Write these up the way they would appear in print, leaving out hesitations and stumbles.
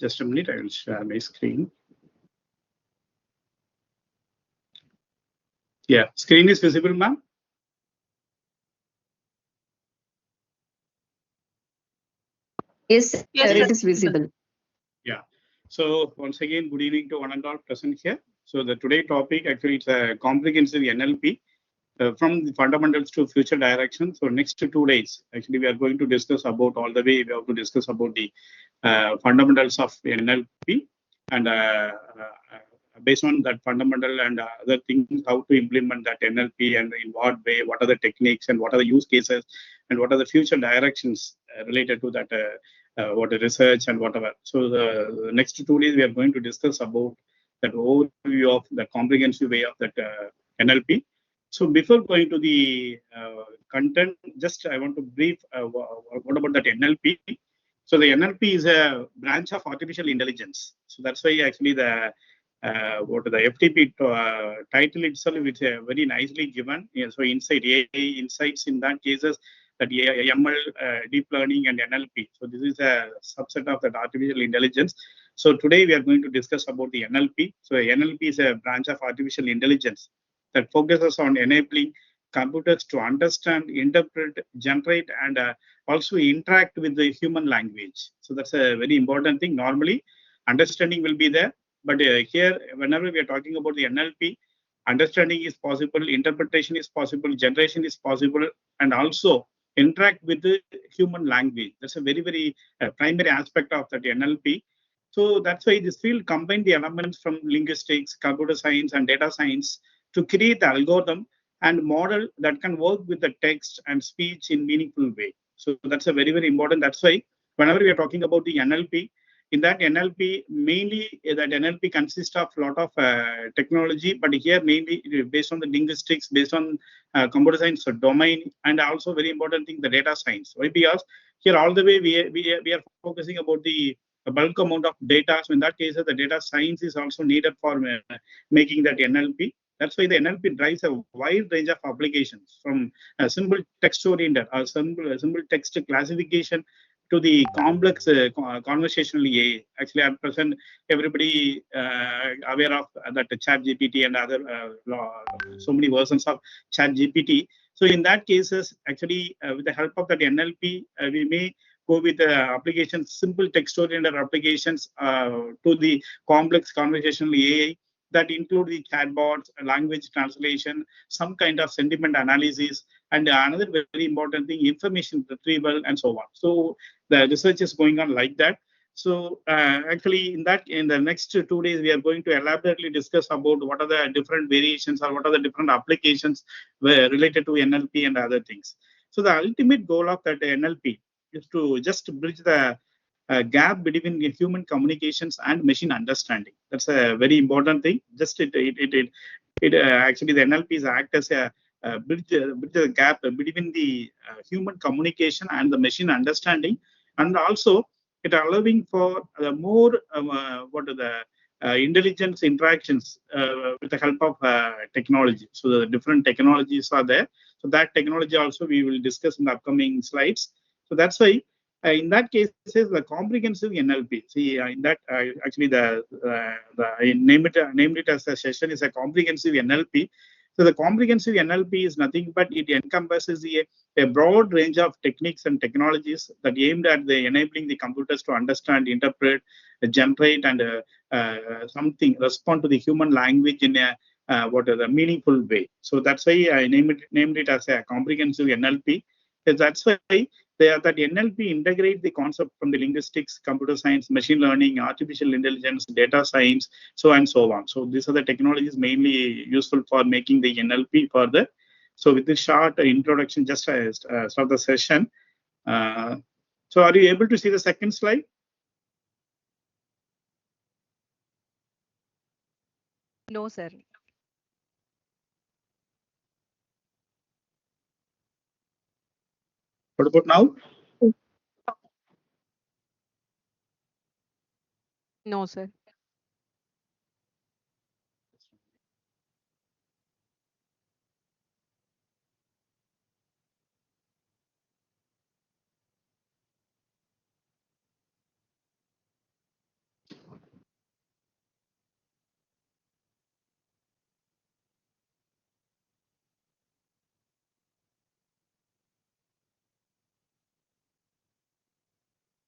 Just a minute, I will share my screen. Yeah, screen is visible, ma'am. Yes, sir, it is visible. Yeah. So once again, good evening to one and all present here. So the today topic actually it's a comprehensive NLP from the fundamentals to future direction. So next 2 days, actually we are going to discuss about all the way. We have to discuss about the fundamentals of NLP and based on that fundamental and other things, how to implement that NLP and in what way, what are the techniques and what are the use cases and what are the future directions related to that. What research and whatever. So the next 2 days we are going to discuss about that overview of the comprehensive way of that NLP. So before going to the content, just I want to brief what about that NLP. So the NLP is a branch of artificial intelligence. So that's why actually the what the FDP title itself is very nicely given. Yeah, so inside AI insights in that cases that ML, deep learning and NLP. So this is a subset of that artificial intelligence. So today we are going to discuss about the NLP. So NLP is a branch of artificial intelligence that focuses on enabling computers to understand, interpret, generate, and also interact with the human language. So that's a very important thing. Normally, understanding will be there, but here, whenever we are talking about the NLP, understanding is possible, interpretation is possible, generation is possible, and also interact with the human language. That's a very, very primary aspect of that NLP. So that's why this field combined the elements from linguistics, computer science, and data science to create the algorithm and model that can work with the text and speech in meaningful way. So that's a very, very important. That's why whenever we are talking about the NLP, in that NLP, mainly that NLP consists of a lot of technology, but here mainly based on the linguistics, based on computer science domain, and also very important thing, the data science. Why? Because here all the way we are focusing about the bulk amount of data. So in that case, the data science is also needed for making that NLP. That's why the NLP drives a wide range of applications from a simple text oriented or simple text classification to the complex conversational AI. Actually, at present, everybody aware of that Chat GPT and other so many versions of Chat GPT. So in that cases, actually, with the help of that NLP, we may go with applications, simple text-oriented applications to the complex conversational AI that include the chatbots, language translation, some kind of sentiment analysis, and another very important thing, information retrieval, and so on. So the research is going on like that. So actually, in the next 2 days, we are going to elaborately discuss about what are the different variations or what are the different applications related to NLP and other things. So the ultimate goal of that NLP is to just bridge the gap between human communications and machine understanding. That's a very important thing. Just actually the NLPs act as a bridge the gap between the human communication and the machine understanding, and also it allowing for more what are the intelligence interactions with the help of technology. So the different technologies are there. So that technology also we will discuss in the upcoming slides. So that's why in that case, the comprehensive NLP. See, in that actually I named it as a session is a comprehensive NLP. So the comprehensive NLP is nothing but it encompasses a broad range of techniques and technologies that aimed at the enabling the computers to understand, interpret, generate, and something respond to the human language in a what is a meaningful way. So that's why I named it as a comprehensive NLP. That's why that NLP integrate the concept from the linguistics, computer science, machine learning, artificial intelligence, data science, so and so on. So these are the technologies mainly useful for making the NLP further. So with this short introduction, just start the session. So are you able to see the second slide? No, sir. What about now? No, sir.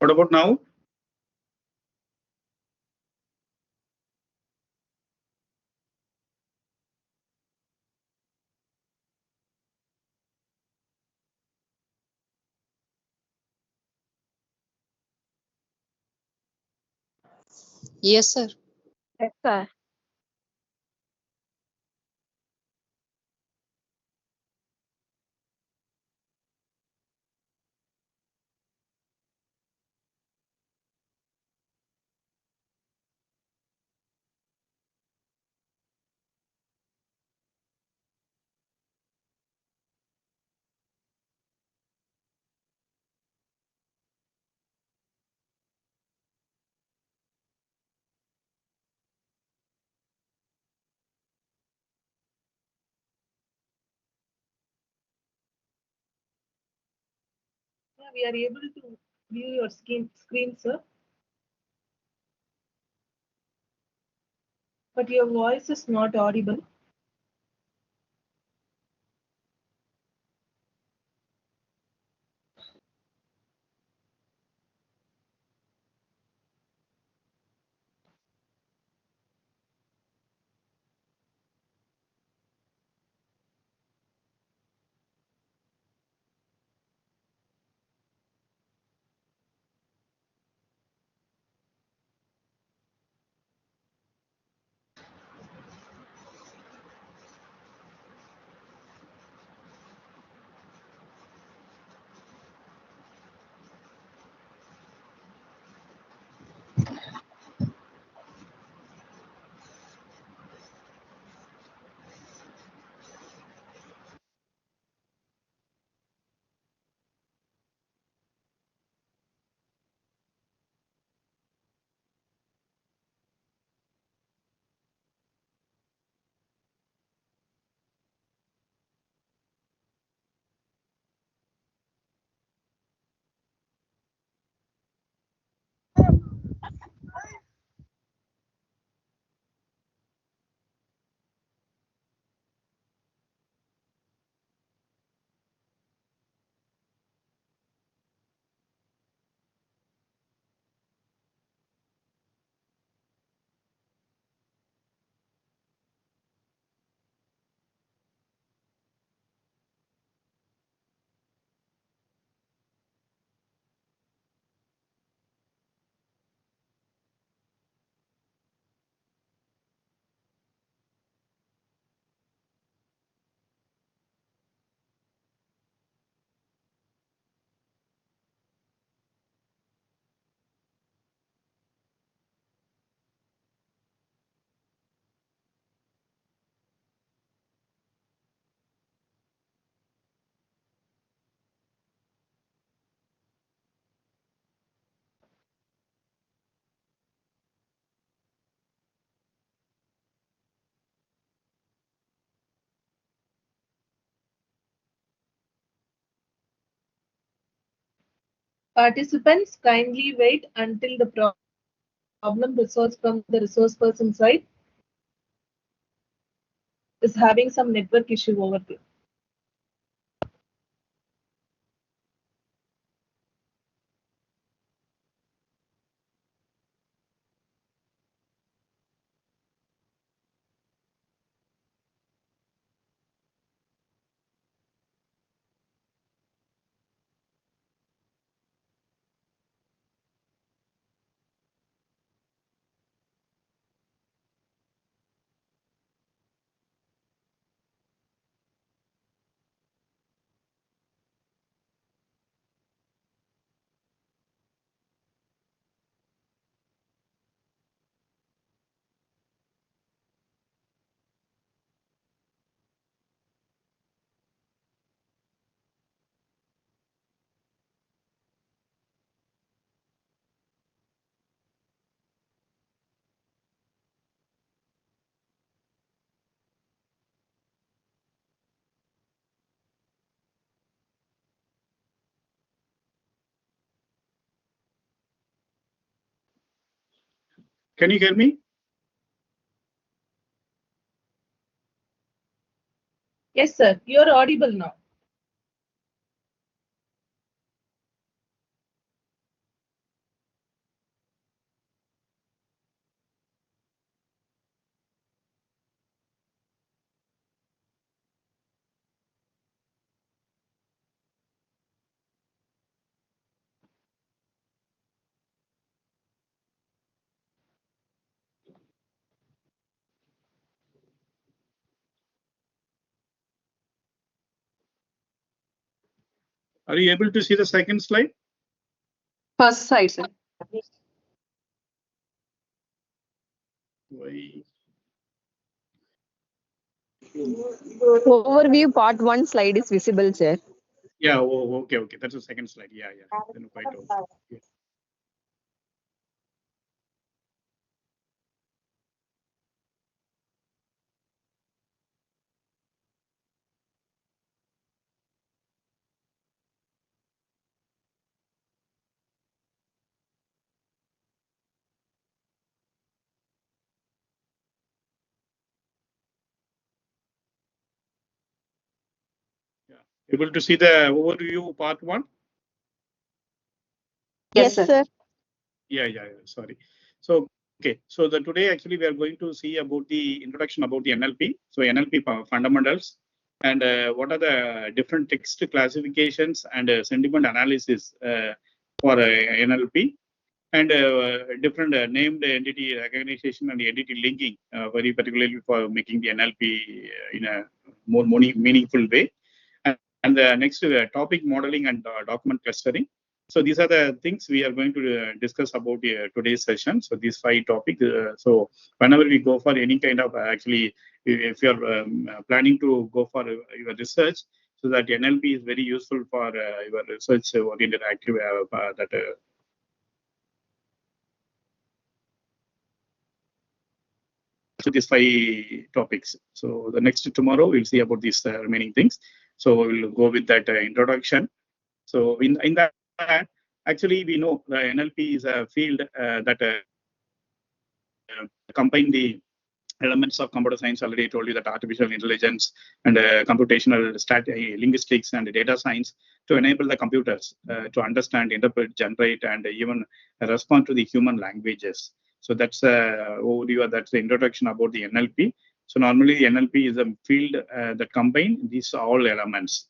What about now? Yes, sir. Yes, sir. Yeah, we are able to view your screen, sir, but your voice is not audible. Participants, kindly wait until the problem resolves from the resource person side. Is having some network issue over there. Can you hear me? Yes, sir. You are audible now. Are you able to see the second slide? First slide, sir. Why? Overview part 1 slide is visible, sir. Yeah, okay. That's the second slide. Yeah. Then quite okay. Yeah. Able to see the overview part 1? Yes, sir. Yeah. Sorry. So today actually we are going to see about the introduction about the NLP. So NLP fundamentals and what are the different text classifications and sentiment analysis for NLP and different named entity recognition and entity linking, very particularly for making the NLP in a more meaningful way. And the next topic modeling and document clustering. So these are the things we are going to discuss about today's session. So these 5 topics. So whenever we go for any kind of actually, if you're planning to go for your research, so that NLP is very useful for your research oriented active that. So these 5 topics. So the next tomorrow we'll see about these remaining things. So we'll go with that introduction. So in that, actually, we know the NLP is a field that combine the elements of computer science. Already told you that artificial intelligence and computational linguistics and data science to enable the computers to understand, interpret, generate, and even respond to the human languages. So that's overview. That's the introduction about the NLP. So normally the NLP is a field that combine these all elements.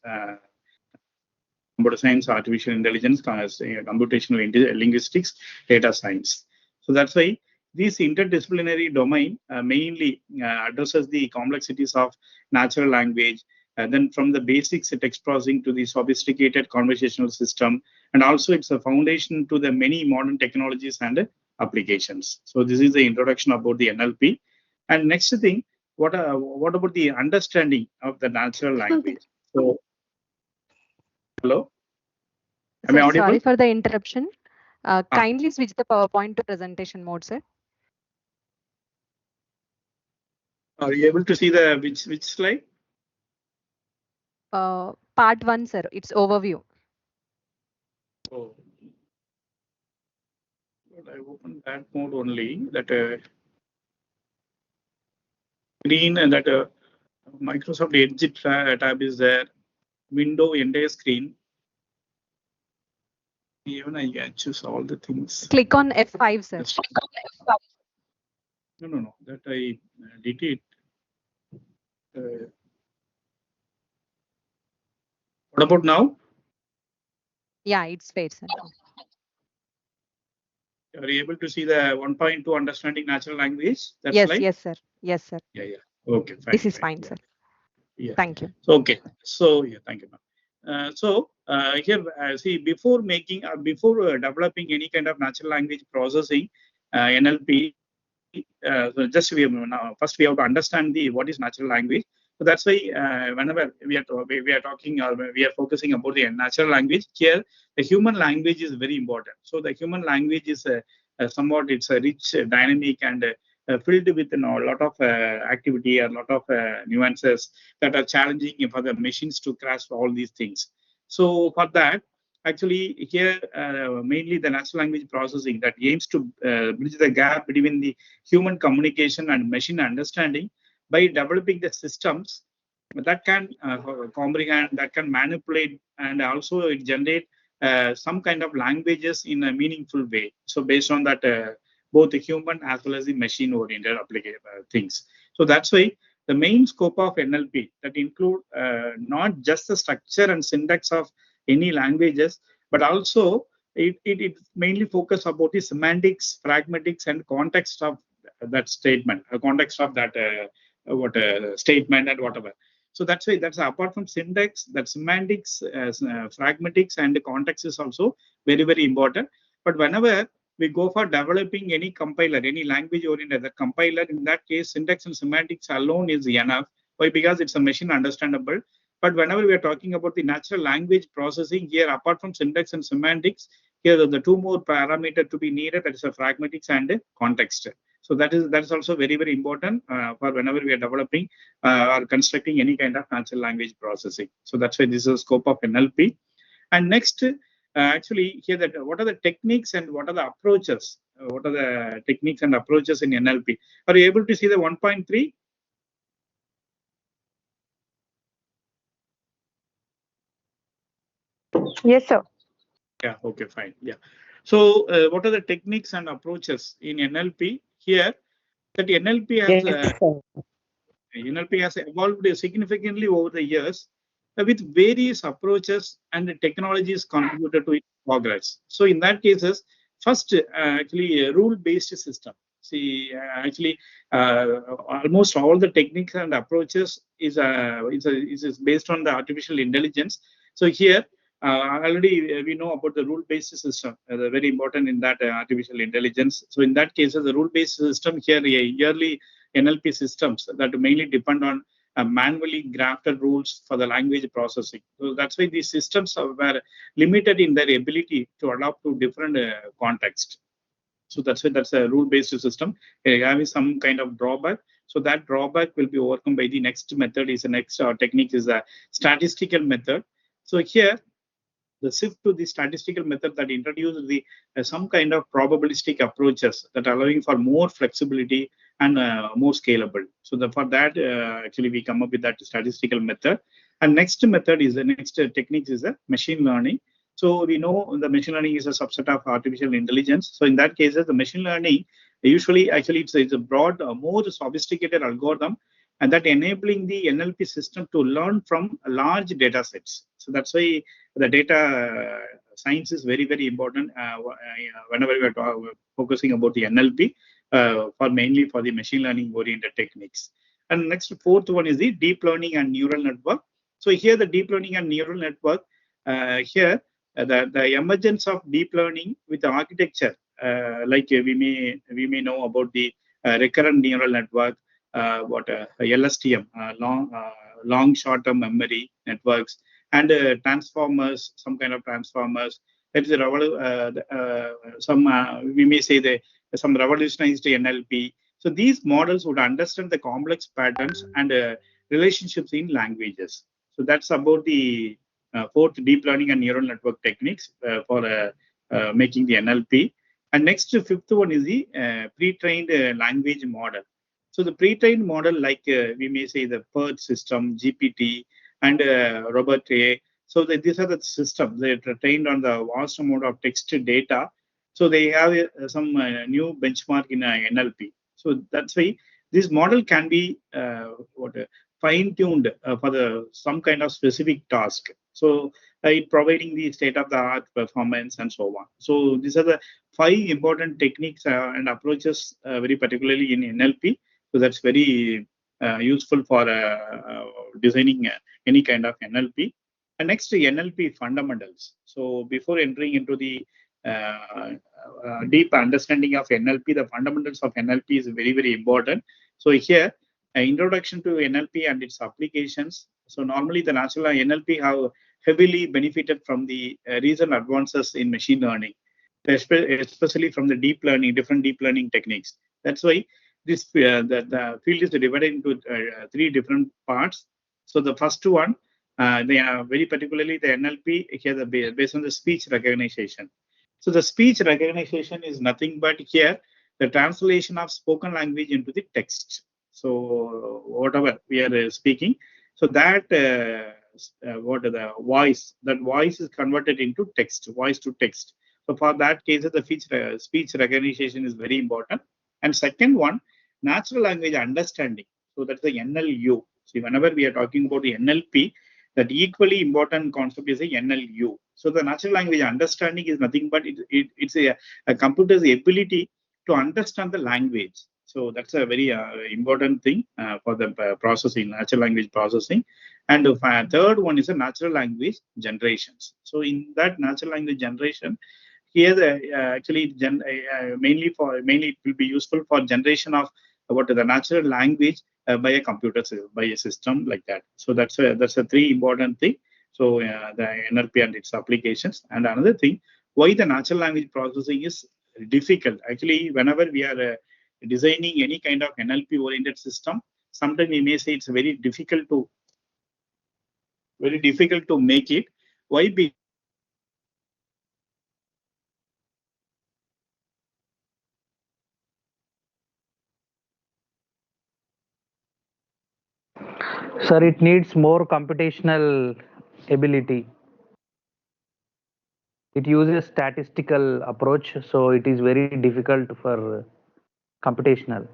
Computer science, artificial intelligence, computational linguistics, data science. So that's why this interdisciplinary domain mainly addresses the complexities of natural language, then from the basics text processing to the sophisticated conversational system, and also it's a foundation to the many modern technologies and applications. So this is the introduction about the NLP. And next thing, what about the understanding of the natural language? So, hello? Am I Sir, audible? sorry for the interruption. Kindly switch the PowerPoint to presentation mode, sir. Are you able to see the which slide? Part 1, sir. It's overview. Oh, but I opened that mode only. That screen and that Microsoft Edge tab is there. Window entire screen. Even I can choose all the things. Click on F5, sir. No. That I did it. What about now? Yeah, it's fair, sir. Are you able to see the 1.2 understanding natural language? That Yes, slide? yes, sir. Yes, sir. Yeah. Okay, fine. This is fine, Yeah. sir. Yeah. Thank you. So, okay. So yeah, thank you, ma'am. Here, see, before developing any kind of natural language processing, NLP, so just first we have to understand what is natural language. So that's why whenever we are talking or we are focusing about the natural language, here the human language is very important. So the human language is somewhat it's a rich, dynamic, and filled with a lot of activity, a lot of nuances that are challenging for the machines to grasp all these things. So for that, actually here mainly the natural language processing that aims to bridge the gap between the human communication and machine understanding by developing the systems that can comprehend, that can manipulate, and also it generate some kind of languages in a meaningful way. So based on that, both the human as well as the machine-oriented things. So that's why the main scope of NLP that include not just the structure and syntax of any languages, but also it mainly focus about the semantics, pragmatics, and context of that statement, context of that statement and whatever. So that's why that's apart from syntax, that semantics, pragmatics, and context is also very, very important. But whenever we go for developing any compiler, any language oriented the compiler, in that case, syntax and semantics alone is enough. Why? Because it's a machine understandable. But whenever we are talking about the natural language processing here, apart from syntax and semantics, here are the two more parameters to be needed, that is a pragmatics and context. So that is also very, very important for whenever we are developing or constructing any kind of natural language processing. So that's why this is the scope of NLP. And next, actually here that what are the techniques and what are the approaches? What are the techniques and approaches in NLP? Are you able to see the 1.3? Yes, sir. Yeah, okay, fine. Yeah. So what are the techniques and approaches in NLP? Here, that NLP has NLP has evolved significantly over the years with various approaches and technologies contributed to its progress. So in that cases, first actually a rule-based system. See, actually, almost all the techniques and approaches is based on the artificial intelligence. So here, already we know about the rule-based system, very important in that artificial intelligence. So in that case, the rule-based system here, yearly NLP systems that mainly depend on manually grafted rules for the language processing. So that's why these systems were limited in their ability to adapt to different contexts. So that's why that's a rule-based system. Having some kind of drawback. So that drawback will be overcome by the next method. Is the next technique is a statistical method. So here the shift to the statistical method that introduces the some kind of probabilistic approaches that allowing for more flexibility and more scalable. So for that, actually we come up with that statistical method. And next method is the next technique is the machine learning. So we know the machine learning is a subset of artificial intelligence. So in that case, the machine learning usually actually it's a broad, more sophisticated algorithm, and that enabling the NLP system to learn from large data sets. So that's why the data science is very, very important whenever we are focusing about the NLP for mainly for the machine learning oriented techniques. And next, fourth one is the deep learning and neural network. So here the deep learning and neural network, the emergence of deep learning with the architecture, like we may know about the recurrent neural network, what LSTM, long short-term memory networks, and transformers, some kind of transformers. That is some we may say some revolutionized NLP. So these models would understand the complex patterns and relationships in languages. So that's about the fourth deep learning and neural network techniques for making the NLP. And next, fifth one is the pre-trained language model. So the pre-trained model, like we may say the PERT system, GPT, and Robert A. So these are the systems that are trained on the vast amount of text data. So they have some new benchmark in NLP. So that's why this model can be fine-tuned for some kind of specific task. So it providing the state-of-the-art performance and so on. So these are the 5 important techniques and approaches, very particularly in NLP. So that's very useful for designing any kind of NLP. And next, NLP fundamentals. So before entering into the deep understanding of NLP, the fundamentals of NLP is very, very important. So here, introduction to NLP and its applications. So normally the natural NLP have heavily benefited from the recent advances in machine learning, especially from the deep learning, different deep learning techniques. That's why this the field is divided into 3 different parts. So the first one, they are very particularly the NLP here based on the speech recognition. So the speech recognition is nothing but here the translation of spoken language into the text. So whatever we are speaking, so that what the voice, that voice is converted into text, voice to text. So for that case, the speech recognition is very important. And second one, natural language understanding. So that's the NLU. See, whenever we are talking about the NLP, that equally important concept is the NLU. So the natural language understanding is nothing but it's a computer's ability to understand the language. So that's a very important thing for the processing, natural language processing. And third one is a natural language generations. So in that natural language generation, here actually mainly it will be useful for generation of what the natural language by a computer, by a system like that. So that's a three important thing. So the NLP and its applications. And another thing, why the natural language processing is difficult. Actually, whenever we are designing any kind of NLP oriented system, sometimes we may say it's very difficult to make it. Why? Sir, it needs more computational ability. It uses statistical approach, so it is very difficult for computational.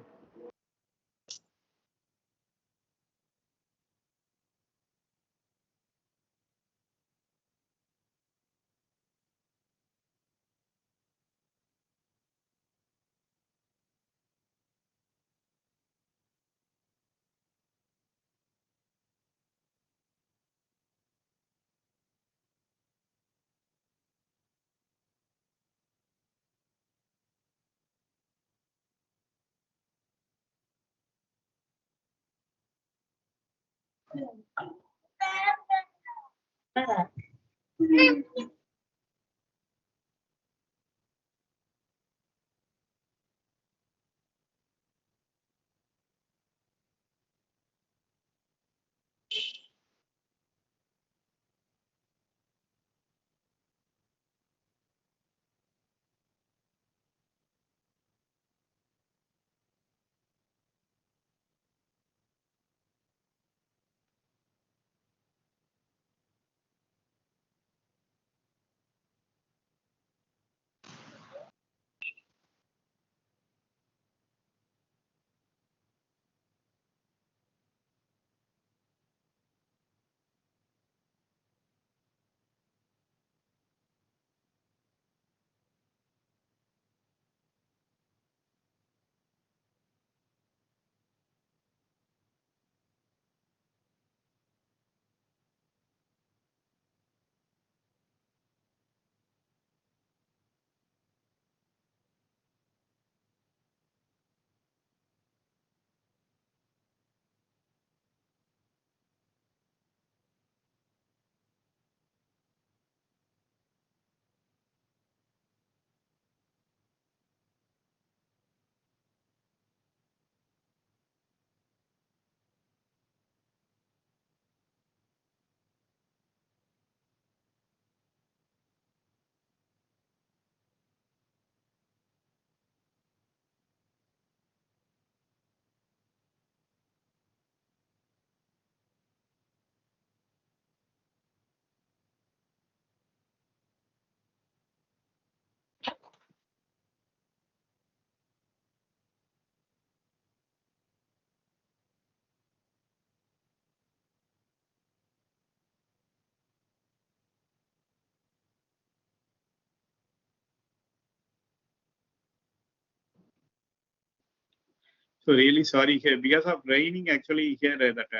So really sorry here because of raining. Actually, here that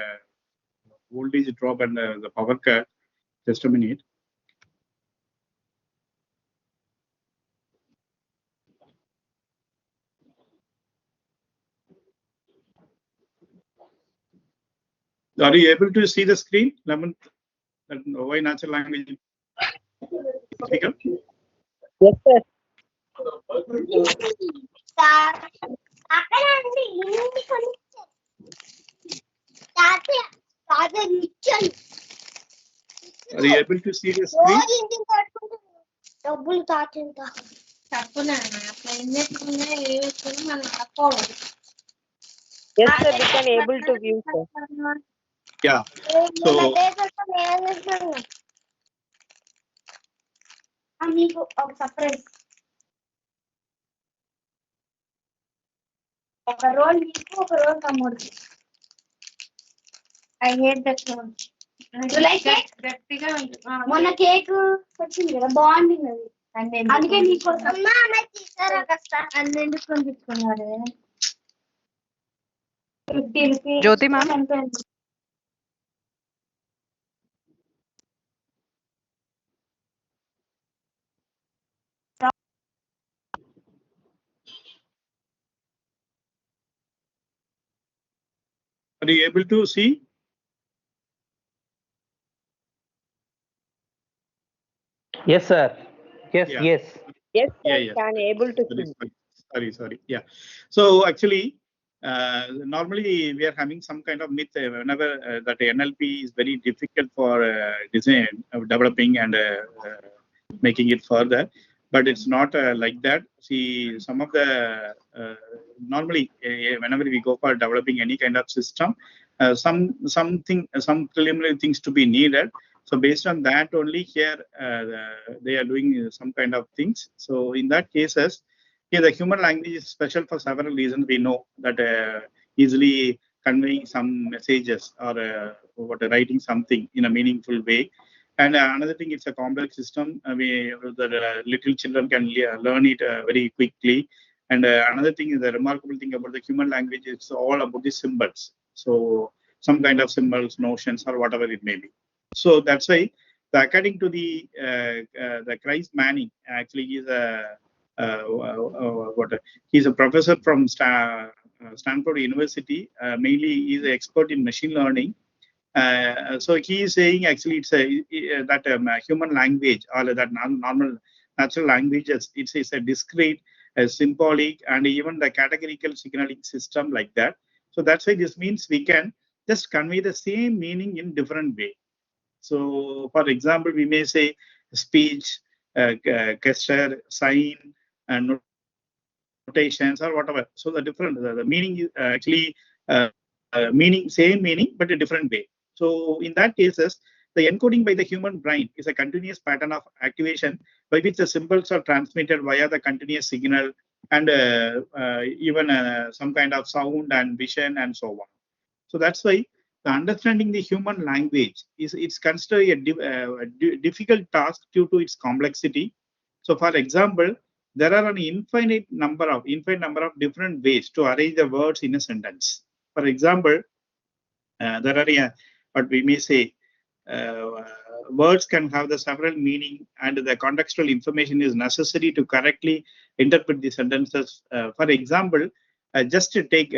voltage drop and the power cut. Just a minute. Are you able to see the screen? 11th, why natural language is difficult? Yes, sir. Are you able to see the screen? Yes, sir. We can able to view, sir. Yeah. So I hate that one. You like it? మొన్న cake వచ్చింది కదా బాగుంది అది అందుకే నీకోసం అన్నెందుకు తీసుకున్నారు 50 rupees. Jyoti ma'am. Are you able to see? Yes, sir. Yes, Yeah. yes. Yes, sir. Yeah, yes. Can able to see. Sorry. Yeah. So actually, normally we are having some kind of myth whenever that NLP is very difficult for design, developing and making it further. But it's not like that. See, some of the normally whenever we go for developing any kind of system, some preliminary things to be needed. So based on that only here they are doing some kind of things. So in that cases, here the human language is special for several reasons. We know that easily conveying some messages or writing something in a meaningful way. And another thing, it's a complex system. The little children can learn it very quickly. And another thing is the remarkable thing about the human language is all about the symbols. So some kind of symbols, notions, or whatever it may be. So that's why, according to the Christ Manning, actually he's a he's a professor from Stanford University. Mainly, he's an expert in machine learning. So he is saying actually it's that human language or that normal natural languages, it's a discrete, symbolic, and even the categorical signaling system like that. So that's why this means we can just convey the same meaning in different way. So, for example, we may say speech, gesture, sign, and notations or whatever. So the different the meaning is meaning same meaning but a different way. So in that cases, the encoding by the human brain is a continuous pattern of activation by which the symbols are transmitted via the continuous signal and even some kind of sound and vision and so on. So that's why the understanding the human language is it's considered a difficult task due to its complexity. So, for example, there are an infinite number of different ways to arrange the words in a sentence. For example, there are what we may say words can have the several meaning, and the contextual information is necessary to correctly interpret the sentences. For example, just to take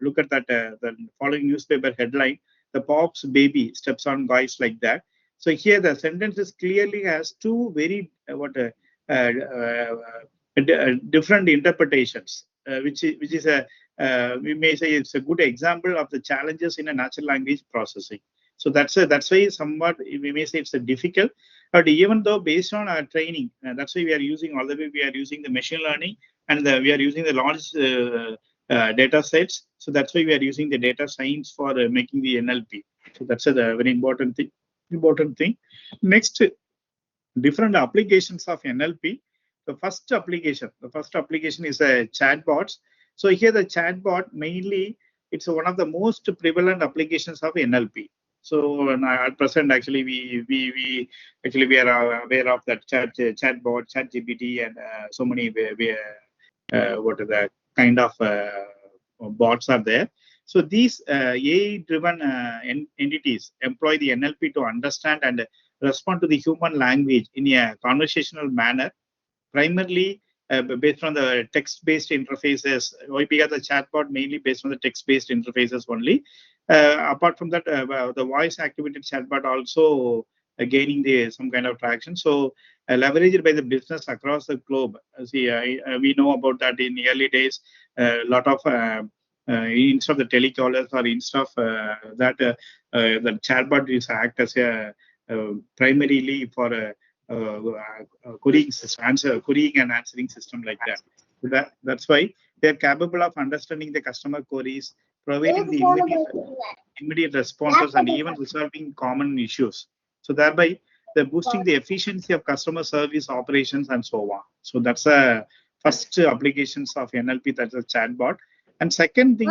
look at that the following newspaper headline: "The Pop's baby steps on guys," like that. So here the sentences clearly has two very different interpretations, which is a we may say it's a good example of the challenges in a natural language processing. So that's why somewhat we may say it's a difficult, but even though based on our training, that's why we are using all the way we are using the machine learning and we are using the large data sets. So that's why we are using the data science for making the NLP. So that's a very important thing. Next, different applications of NLP. The first application is a chatbots. So here the chatbot mainly it's one of the most prevalent applications of NLP. So at present, actually, we are aware of that chatbot, ChatGPT, and so many what are the kind of bots are there. So these AI-driven entities employ the NLP to understand and respond to the human language in a conversational manner, primarily based on the text-based interfaces. We got the chatbot mainly based on the text-based interfaces only. Apart from that, the voice-activated chatbot also gaining some kind of traction. So leveraged by the business across the globe. See, we know about that in the early days. A lot of instead of the telecallers or instead of the chatbot is act as a primarily for a querying system, querying and answering system like that. So that's why they're capable of understanding the customer queries, providing the immediate responses, and even resolving common issues. So thereby they're boosting the efficiency of customer service operations and so on. So that's a first applications of NLP, that's a chatbot. And second thing,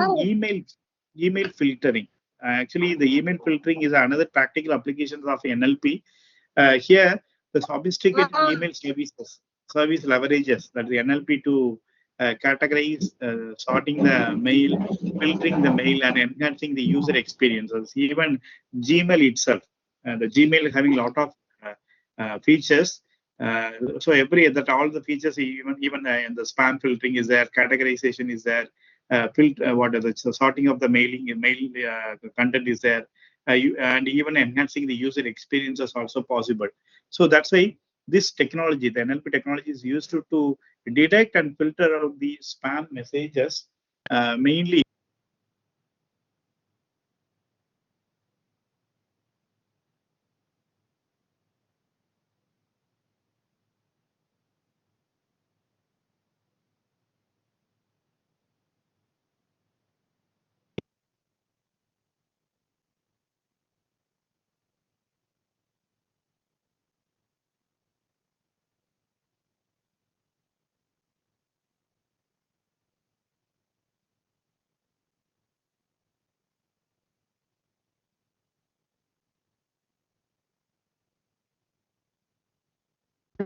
email filtering. Actually, the email filtering is another practical application of NLP. Here, the sophisticated email service leverages that the NLP to categorize, sorting the mail, filtering the mail, and enhancing the user experiences. Even Gmail itself, the Gmail having a lot of features. So all the features, even in the spam filtering is there, categorization is there, sorting of the mail content is there, and even enhancing the user experience is also possible. So that's why this technology, the NLP technology, is used to detect and filter out the spam messages, mainly.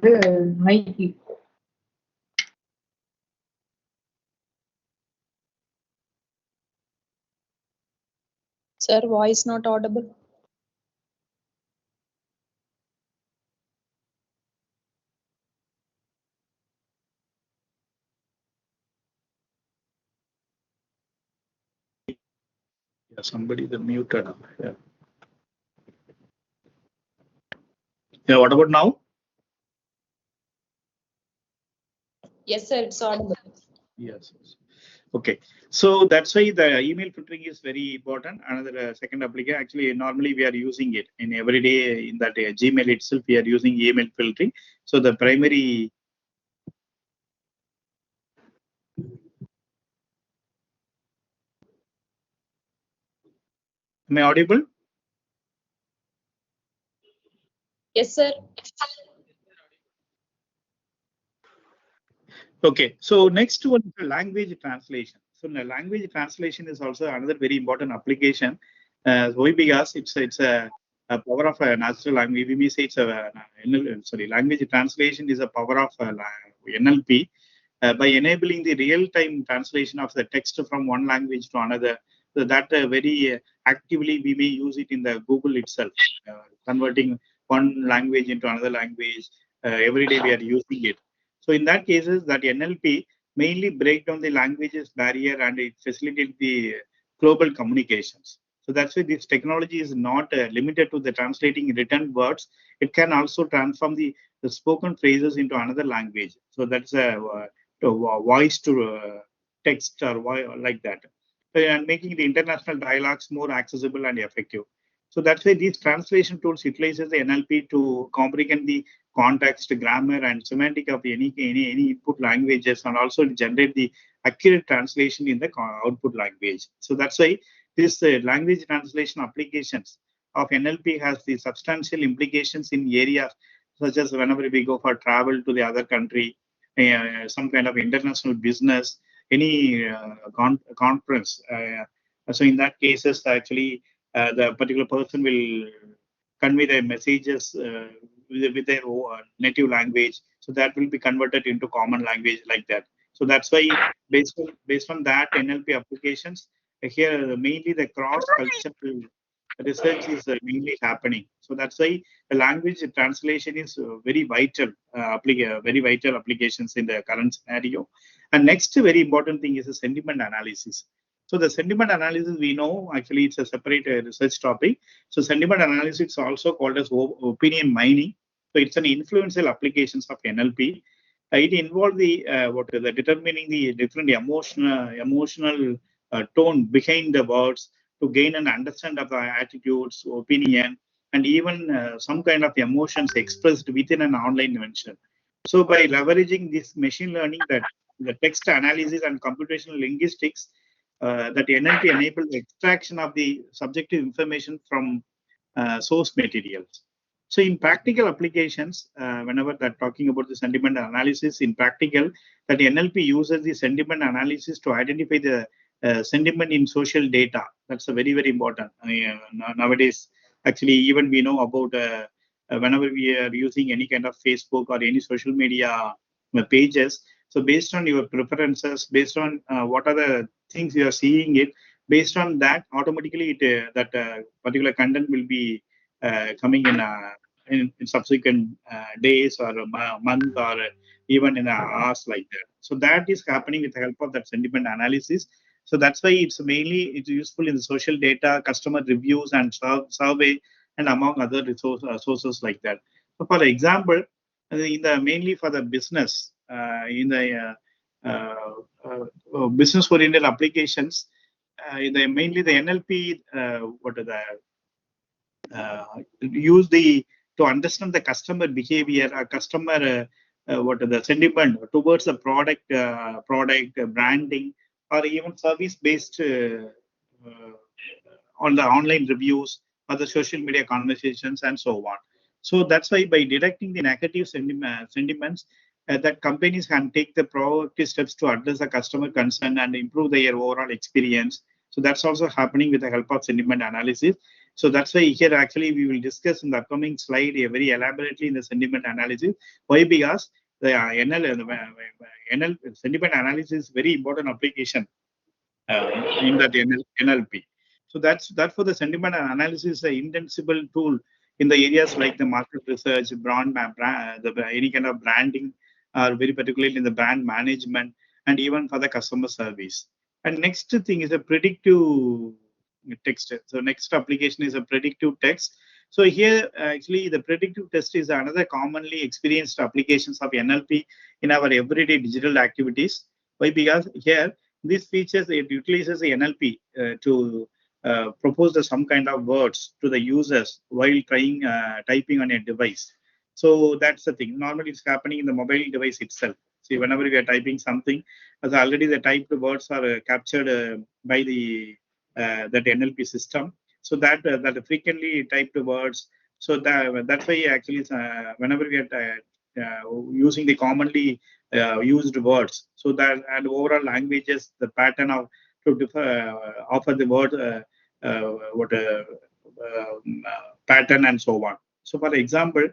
Nike. Sir, voice not audible. Yeah, somebody the muted. Yeah. Yeah. What about now? Yes, sir, it's audible. Yes. Okay, so that's why the email filtering is very important. Another second application, actually, normally we are using it in every day in that Gmail itself. We are using email filtering. So the primary. Am I audible? Yes, sir. Okay, so next one is language translation. So the language translation is also another very important application. Why? Because it's a power of a natural language. We may say it's a language translation is a power of NLP, by enabling the real-time translation of the text from one language to another. So that very actively we may use it in the Google itself, converting one language into another language. Every day we are using it. So in that cases, that NLP mainly break down the languages barrier and it facilitates the global communications. So that's why this technology is not limited to the translating written words. It can also transform the spoken phrases into another language. So that's a voice to text or like that, and making the international dialogues more accessible and effective. So that's why these translation tools utilizes the NLP to comprehend the context, grammar, and semantic of any input languages, and also to generate the accurate translation in the output language. So that's why this language translation applications of NLP has the substantial implications in areas such as whenever we go for travel to the other country, some kind of international business, any conference. So in that cases, actually, the particular person will convey their messages with their native language. So that will be converted into common language like that. So that's why based on that NLP applications, here mainly the cross cultural research is mainly happening. So that's why the language translation is very vital, very vital applications in the current scenario. And next very important thing is the sentiment analysis. So the sentiment analysis, we know actually it's a separate research topic. So sentiment analysis is also called as opinion mining. So it's an influential applications of NLP. It involves the determining the different emotional tone behind the words to gain an understand of the attitudes, opinion, and even some kind of emotions expressed within an online dimension. So by leveraging this machine learning, that the text analysis and computational linguistics, that NLP enables the extraction of the subjective information from source materials. So in practical applications, whenever they're talking about the sentiment analysis in practical, that NLP uses the sentiment analysis to identify the sentiment in social data. That's a very, very important. Nowadays, actually, even we know about whenever we are using any kind of Facebook or any social media pages, So based on your preferences, based on what are the things you are seeing it, based on that, automatically that particular content will be coming in subsequent days or a month or even in hours like that. So that is happening with the help of that sentiment analysis. So that's why it's useful in the social data, customer reviews, and survey, and among other sources like that. So for example, in the mainly for the business, in the business oriented applications, mainly the NLP, what are the use the to understand the customer behavior, customer what are the sentiment towards the product branding, or even service based on the online reviews or the social media conversations and so on. So that's why by detecting the negative sentiments, that companies can take the proactive steps to address the customer concern and improve their overall experience. So that's also happening with the help of sentiment analysis. So that's why here actually we will discuss in the upcoming slide very elaborately in the sentiment analysis. Why? Because the NL sentiment analysis is very important application in that NLP. So that for the sentiment analysis, an intensible tool in the areas like the market research, any kind of branding, or very particularly in the brand management, and even for the customer service. And next thing is a predictive text. So next application is a predictive text. So here actually the predictive text is another commonly experienced applications of NLP in our everyday digital activities. Why? Because here these features, it utilizes the NLP to propose some kind of words to the users while trying typing on a device. So that's the thing. Normally, it's happening in the mobile device itself. See, whenever we are typing something, as already the typed words are captured by the that NLP system. So that frequently typed words. So that's why actually whenever we are using the commonly used words, so that and overall languages, the pattern of to differ offer the word what pattern and so on. So for example,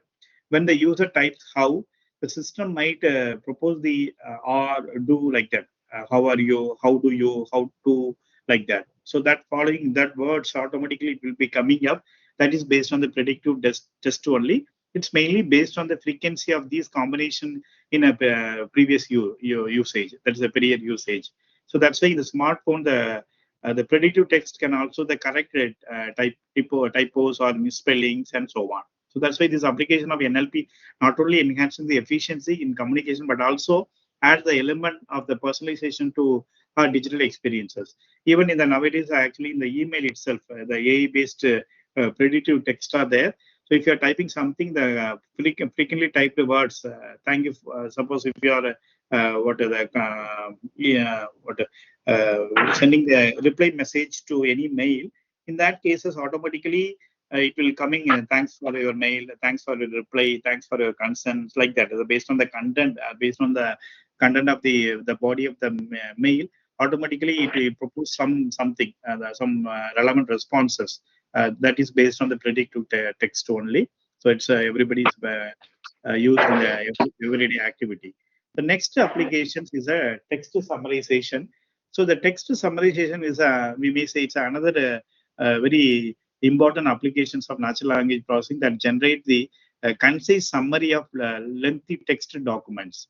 when the user types how, the system might propose the or do like that. How are you? How do you? How to, like that. So that following that words automatically will be coming up. That is based on the predictive test only. It's mainly based on the frequency of these combination in a previous usage. That is a period usage. So that's why in the smartphone, the predictive text can also the correct typos or misspellings and so on. So that's why this application of NLP not only enhancing the efficiency in communication, but also adds the element of the personalization to our digital experiences. Even in the nowadays, actually in the email itself, the AI-based predictive text are there. So if you're typing something, the frequently typed words, thank you. Suppose if you are what are the sending the reply message to any mail, in that cases automatically it will coming. Thanks for your mail. Thanks for your reply. Thanks for your concerns. Like that, based on the content, based on the content of the body of the mail, automatically it will propose something, some relevant responses. That is based on the predictive text only. So it's everybody's used in the everyday activity. The next applications is a text summarization. So the text summarization is we may say it's another very important applications of natural language processing that generate the concise summary of lengthy text documents.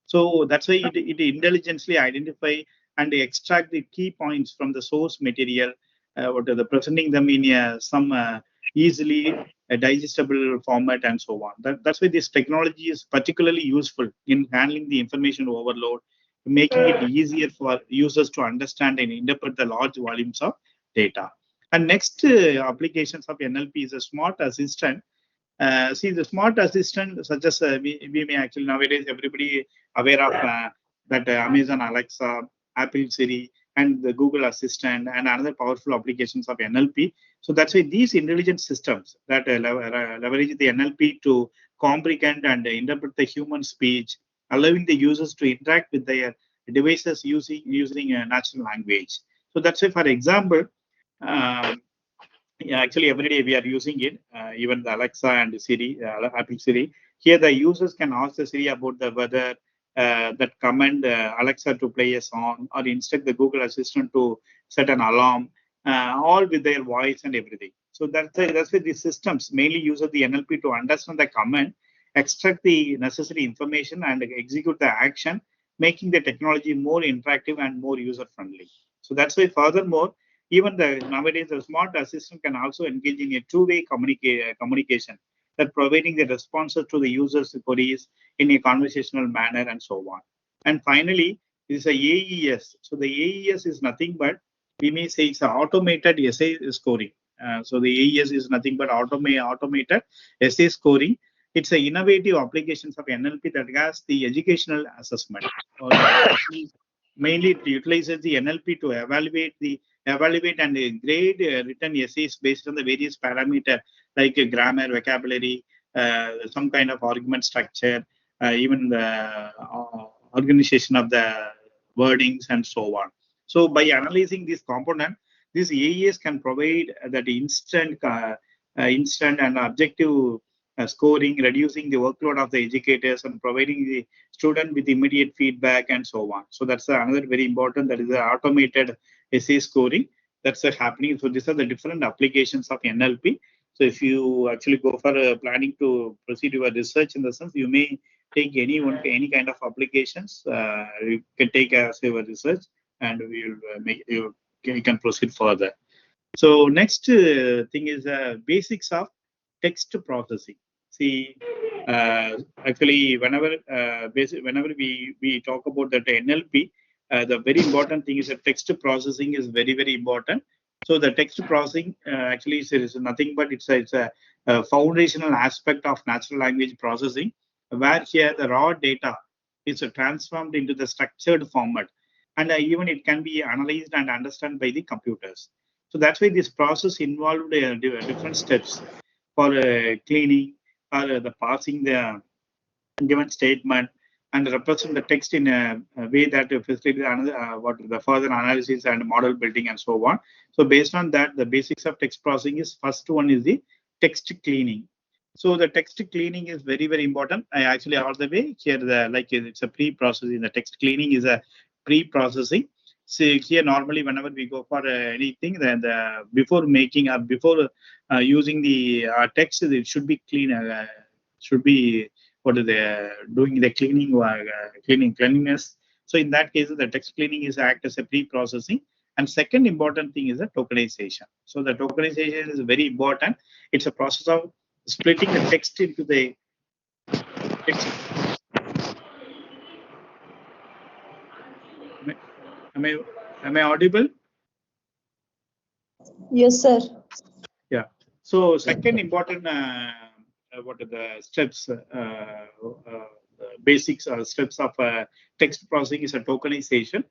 So that's why it intelligently identify and extract the key points from the source material, what are the presenting them in some easily digestible format and so on. That's why this technology is particularly useful in handling the information overload, making it easier for users to understand and interpret the large volumes of data. And next applications of NLP is a smart assistant. See, the smart assistant, such as we may actually nowadays everybody aware of that Amazon Alexa, Apple Siri, and the Google Assistant, and another powerful applications of NLP. So that's why these intelligent systems that leverage the NLP to comprehend and interpret the human speech, allowing the users to interact with their devices using natural language. So that's why, for example. Yeah, actually, every day we are using it, even the Alexa and Siri, Apple Siri. Here, the users can ask the Siri about the weather, that command Alexa to play a song or instruct the Google Assistant to set an alarm, all with their voice and everything. So that's why these systems mainly use the NLP to understand the command, extract the necessary information, and execute the action, making the technology more interactive and more user friendly. So that's why, furthermore, even nowadays the smart assistant can also engage in a two-way communication, that providing the responses to the user's queries in a conversational manner and so on. And finally, this is a AES. So the AES is nothing but, we may say, it's an automated essay scoring. So the AES is nothing but automated essay scoring. It's an innovative applications of NLP that has the educational assessment, or mainly it utilizes the NLP to evaluate and grade written essays based on the various parameters like grammar, vocabulary, some kind of argument structure, even the organization of the wordings and so on. So by analyzing this component, this AES can provide that instant and objective scoring, reducing the workload of the educators and providing the student with immediate feedback and so on. So that's another very important, that is the automated essay scoring that's happening. So these are the different applications of NLP. So if you actually go for planning to proceed your research, in the sense, you may take any kind of applications. You can take as your research, and we will make you can proceed further. So next thing is basics of text processing. See, actually, whenever we talk about that NLP, the very important thing is that text processing is very important. So the text processing actually is nothing but it's a foundational aspect of natural language processing, where here the raw data is transformed into the structured format, and even it can be analyzed and understood by the computers. So that's why this process involved different steps for cleaning, or the passing the given statement, and represent the text in a way that facilitates what the further analysis and model building and so on. So based on that, the basics of text processing is, first one is the text cleaning. So the text cleaning is very important. I actually, all the way here, like it's a pre-processing. The text cleaning is a pre-processing. So here normally whenever we go for anything, then before making or before using the text, it should be clean. Should be what is doing the cleanliness. So in that case, the text cleaning is act as a pre-processing. And second important thing is the tokenization. So the tokenization is very important. It's a process of splitting the text into the text. Am I audible? Yes, sir. Yeah. So second important, what are the steps, basics steps of text processing is a tokenization.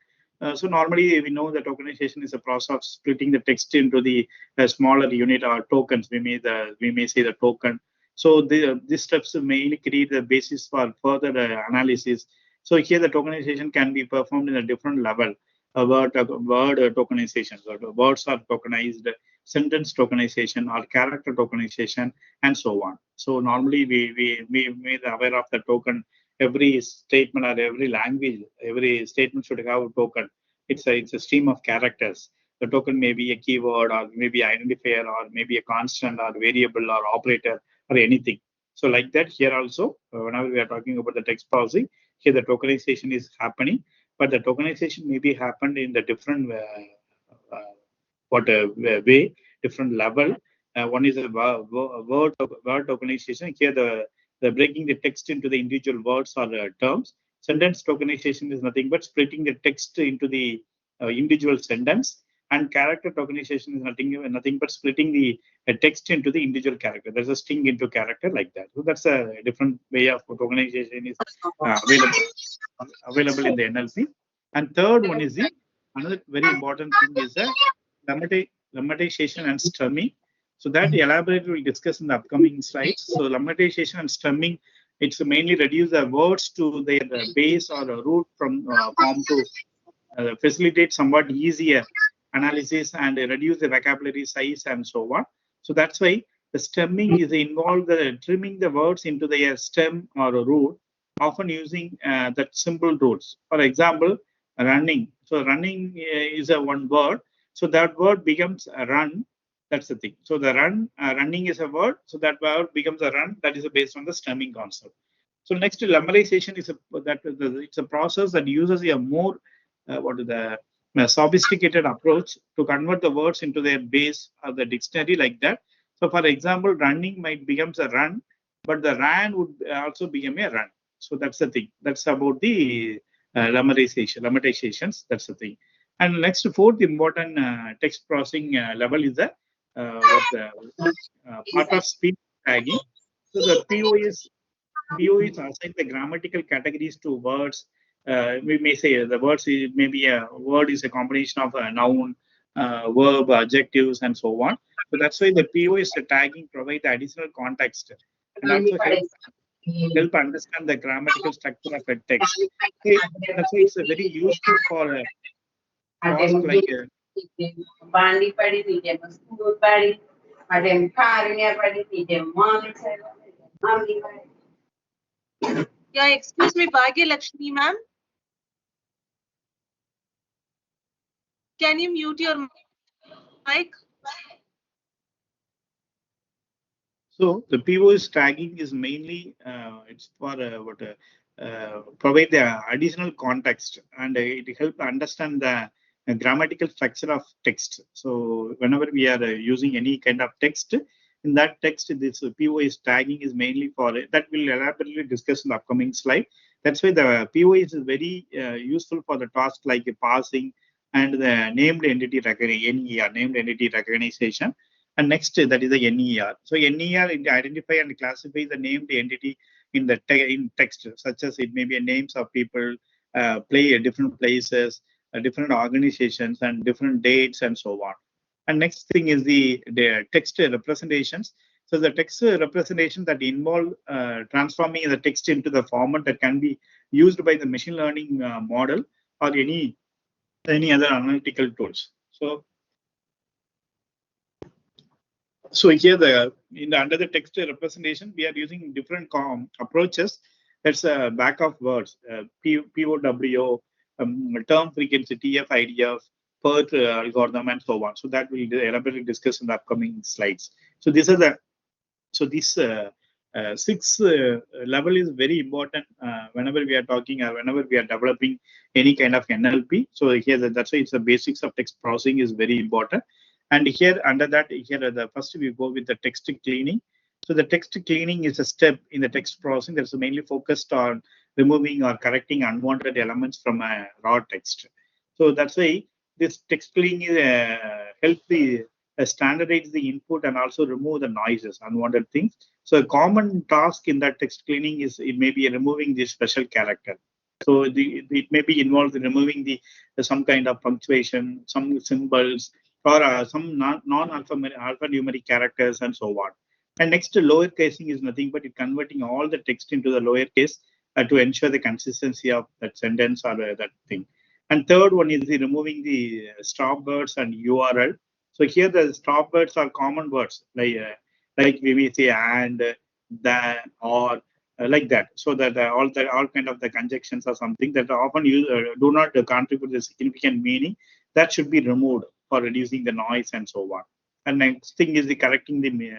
So normally we know that tokenization is a process of splitting the text into the smaller unit or tokens. We may say the token. So these steps mainly create the basis for further analysis. So here the tokenization can be performed in a different level. Word tokenization. So the words are tokenized, sentence tokenization or character tokenization, and so on. So normally we made aware of the token. Every statement or every language, every statement should have a token. It's a stream of characters. The token may be a keyword, or maybe identifier, or maybe a constant or variable or operator or anything. So like that here also, whenever we are talking about the text processing, here the tokenization is happening, but the tokenization may be happened in the different way, different level. One is a word tokenization. Here the breaking the text into the individual words or terms. Sentence tokenization is nothing but splitting the text into the individual sentence. And character tokenization is nothing but splitting the text into the individual character. There's a string into character, like that. So that's a different way of tokenization is available in the NLP. And third one is another very important thing is the lemmatization and strumming. So that elaborate we'll discuss in the upcoming slides. So lemmatization and strumming, it's mainly reduce the words to their base or root from form to facilitate somewhat easier analysis and reduce the vocabulary size and so on. So that's why the stemming is involved, trimming the words into their stem or a root, often using that simple rules. For example, running. So running is a one word. So that word becomes a run. That's the thing. So the running is a word. So that word becomes a run. That is based on the stemming concept. So next, lemmaization is it's a process that uses a more what is the sophisticated approach to convert the words into their base of the dictionary like that. So, for example, running might becomes a run, but the ran would also become a run. So that's the thing. That's about the lemmatization. That's the thing. And next, fourth important text processing level is the what the part of speech tagging. So the POEs assign the grammatical categories to words. We may say the words maybe a word is a combination of a noun, verb, adjectives, and so on. So that's why the POEs tagging provide the additional context and also help understand the grammatical structure of a text. So that's why it's a very useful for a task like Yeah, excuse me, Bhagya Lakshmi ma'am. Can you mute your mic? So the POS tagging is mainly it's for provide the additional context and it help understand the grammatical structure of text. So whenever we are using any kind of text, in that text, this POS tagging is mainly for it. That will elaborately discuss in the upcoming slide. That's why the POS is very useful for the task like parsing and the named entity recognition, NER, named entity recognition. And next, that is the NER. So NER identify and classify the named entity in the in text, such as it may be names of people, play at different places, different organizations, and different dates, and so on. And next thing is the text representations. So the text representation that involve transforming the text into the format that can be used by the machine learning model or any other analytical tools. So here under the text representation, we are using different approaches. That's a back of words, POWO, term frequency, TF, IDF, PERT algorithm, and so on. So that we'll elaborately discuss in the upcoming slides. So these are the this sixth level is very important whenever we are talking or whenever we are developing any kind of NLP. So here that's why it's the basics of text processing is very important. And here under that, here the first we go with the text cleaning. So the text cleaning is a step in the text processing that's mainly focused on removing or correcting unwanted elements from a raw text. So that's why this text cleaning helps the standardize the input and also remove the noises, unwanted things. So a common task in that text cleaning is it may be removing the special character. So it may be involved in removing some kind of punctuation, some symbols, or some alphanumeric characters and so on. And next, lower casing is nothing but it converting all the text into the lowercase to ensure the consistency of that sentence or that thing. And third one is the removing the stop words and URL. So here the stop words are common words like we may say and, the, or like that. So that all kind of the conjunctions or something that are often do not contribute the significant meaning that should be removed for reducing the noise and so on. And next thing is the correcting the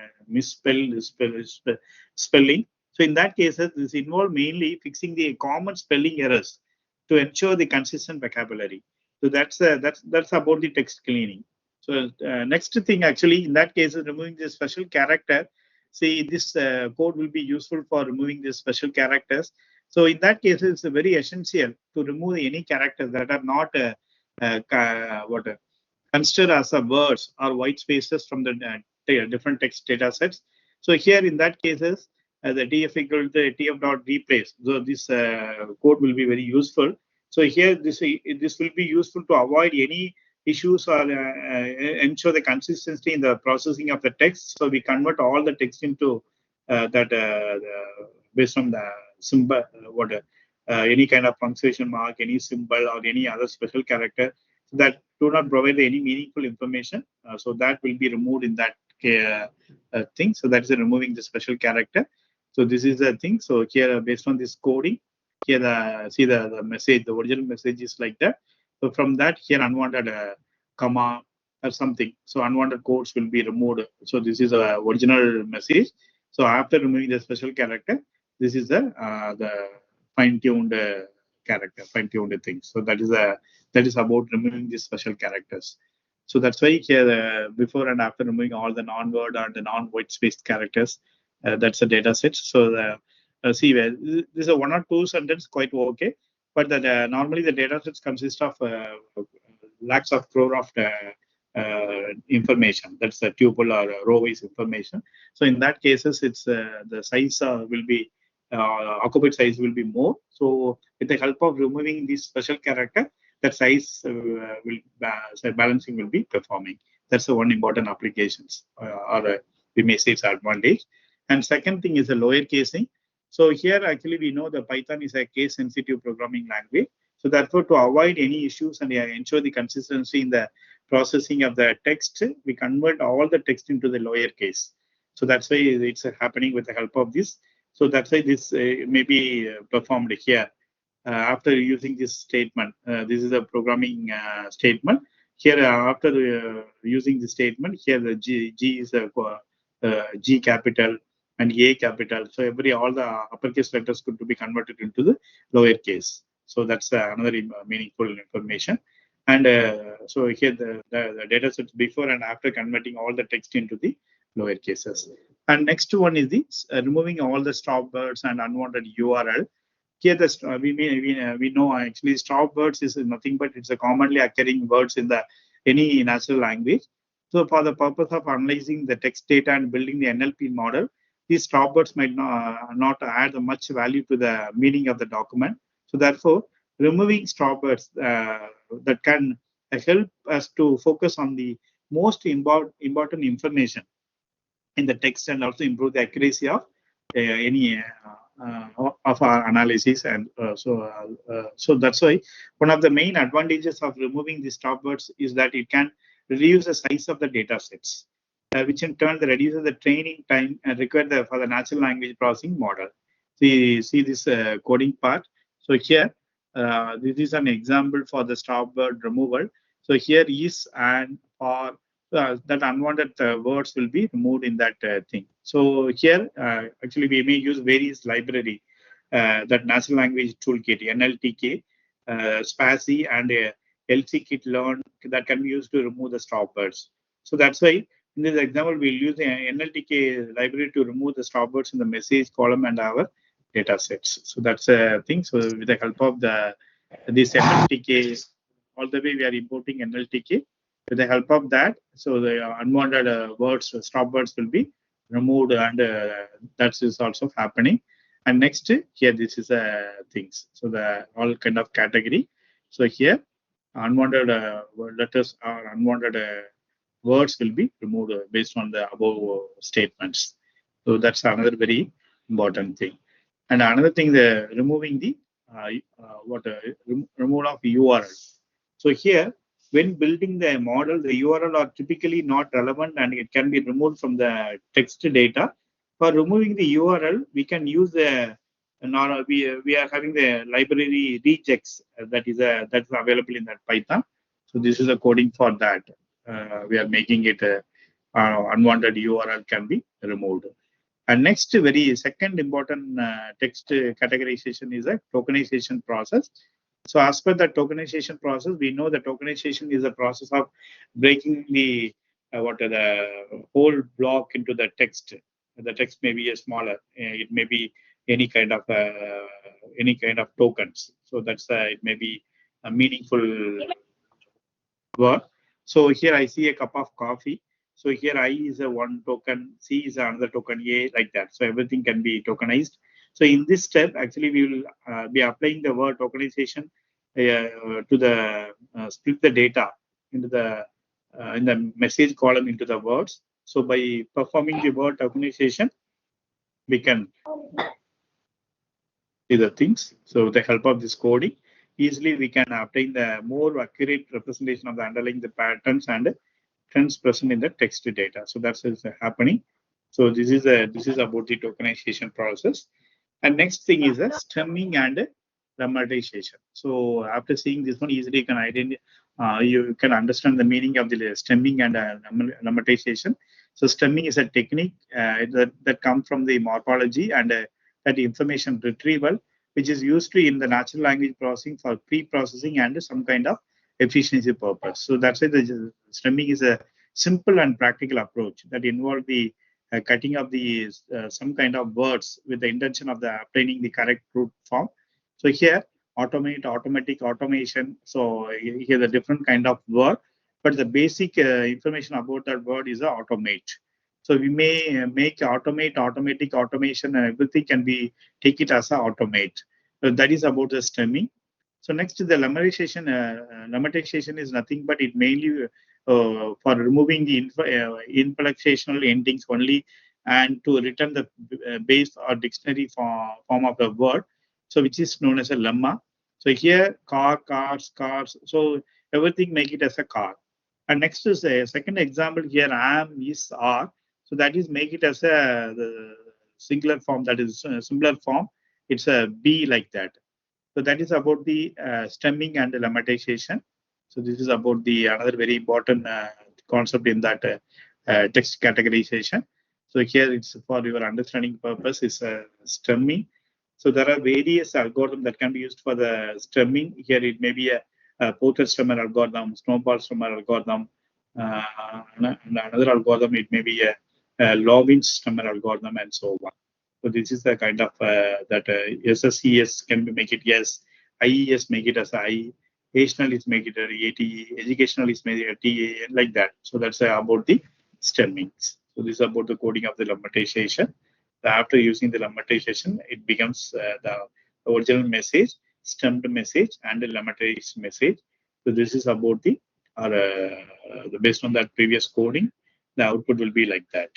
spelling. So in that case, this involves mainly fixing the common spelling errors to ensure the consistent vocabulary. So that's about the text cleaning. So next thing actually in that case is removing the special character. See, this code will be useful for removing the special characters. So in that case, it's very essential to remove any characters that are not considered as a words or white spaces from the different text data sets. So here in that cases, the TF equal to TF dot replace. So this code will be very useful. So here this will be useful to avoid any issues or ensure the consistency in the processing of the text. So we convert all the text into that based on the symbol, any kind of punctuation mark, any symbol, or any other special character that do not provide any meaningful information. So that will be removed in that thing. So that is removing the special character. So this is the thing. So here, based on this coding, Here see the message, the original message is like that. So from that here unwanted comma or something. So unwanted quotes will be removed. So this is a original message. So after removing the special character, this is the fine-tuned character, fine-tuned thing. So that is about removing these special characters. So that's why here before and after removing all the non-word and the non-white space characters, that's a data set. So see this is a one or two sentence quite okay, but normally the data sets consist of lakhs of crore of information. That's a tuple or a row-wise information. So in that cases, it's the size will be occupied size will be more. So with the help of removing this special character, that size will balancing will be performing. That's the one important applications, or we may say it's advantage. And second thing is the lower casing. So here actually we know the Python is a case sensitive programming language. So therefore, to avoid any issues and ensure the consistency in the processing of the text, we convert all the text into the lower case. So that's why it's happening with the help of this. So that's why this may be performed here. After using this statement, this is a programming statement. Here, after using the statement, here the G is a G capital and A capital. So all the uppercase letters could be converted into the lowercase. So that's another meaningful information. And so here the data sets before and after converting all the text into the lower cases. And next one is the removing all the stop words and unwanted URL. Here, we know actually stop words is nothing but it's a commonly occurring words in the any natural language. So for the purpose of analyzing the text data and building the NLP model, these stop words might not add much value to the meaning of the document. So therefore, removing stop words that can help us to focus on the most important information in the text and also improve the accuracy of any of our analysis. And so that's why one of the main advantages of removing the stop words is that it can reduce the size of the data sets, which in turn reduces the training time required for the natural language processing model. See this coding part. So here this is an example for the stop word removal. So here is and for that unwanted words will be removed in that thing. So here, actually, we may use various library, that natural language toolkit, NLTK, SPACY, and LCKit learn that can be used to remove the stop words. So that's why in this example, we'll use the NLTK library to remove the stop words in the message column and our data sets. So that's a thing. So with the help of this NLTK, all the way we are importing NLTK. With the help of that, so the unwanted words, stop words will be removed, and that is also happening. And next here, this is things. So the all kind of category. So here, unwanted letters or unwanted words will be removed based on the above statements. So that's another very important thing. And another thing, the removing the removal of URL. So here, when building the model, the URL are typically not relevant and it can be removed from the text data. For removing the URL, we can use we are having the library regex that's available in that Python. So this is a coding for that. We are making it unwanted URL can be removed. And next, very second important text categorization is a tokenization process. So as per the tokenization process, we know the tokenization is a process of breaking the whole block into the text. The text may be a smaller. It may be any kind of tokens. So that's it may be a meaningful word. So here I see a cup of coffee. So here I is a one token, C is another token, A like that. So everything can be tokenized. So in this step, actually, we will be applying the word tokenization to the split the data into the in the message column into the words. So by performing the word tokenization, we can see the things. So with the help of this coding, easily we can obtain the more accurate representation of the underlying the patterns and trends present in the text data. So that's happening. So this is about the tokenization process. And next thing is a stemming and lemmatization. So after seeing this one, easily you can identify, you can understand the meaning of the stemming and lemmatization. So stemming is a technique that comes from the morphology and that information retrieval, which is used to in the natural language processing for pre-processing and some kind of efficiency purpose. So that's why the stemming is a simple and practical approach that involve the cutting of the some kind of words with the intention of the obtaining the correct root form. So here, automate, automatic, automation. So here the different kind of word, but the basic information about that word is a automate. So we may make automate, automatic, automation, and everything can be take it as a automate. So that is about the stemming. So next to the lemmatization, lemmatization is nothing but it mainly for removing the inflectional endings only and to return the base or dictionary form of the word. So which is known as a lemma. So here car, cars, cars. So everything make it as a car. And next is a second example here am, is, are. So that is make it as a the singular form, that is a similar form. It's a be like that. So that is about the stemming and the lemmatization. So this is about the another very important concept in that text categorization. So here it's for your understanding purpose is stemming. So there are various algorithms that can be used for the stemming. Here it may be a Porter stemmer algorithm, snowball stemmer algorithm, and another algorithm it may be a Lawrence stemmer algorithm and so on. So this is the kind of that SSES can be make it yes, IES make it as I, educational is make it a AT, educational is make it a TA, like that. So that's about the stemmings. So this is about the coding of the lemmatization. After using the lemmatization, it becomes the original message, stemmed message, and the lemmatized message. So this is about based on that previous coding, the output will be like that.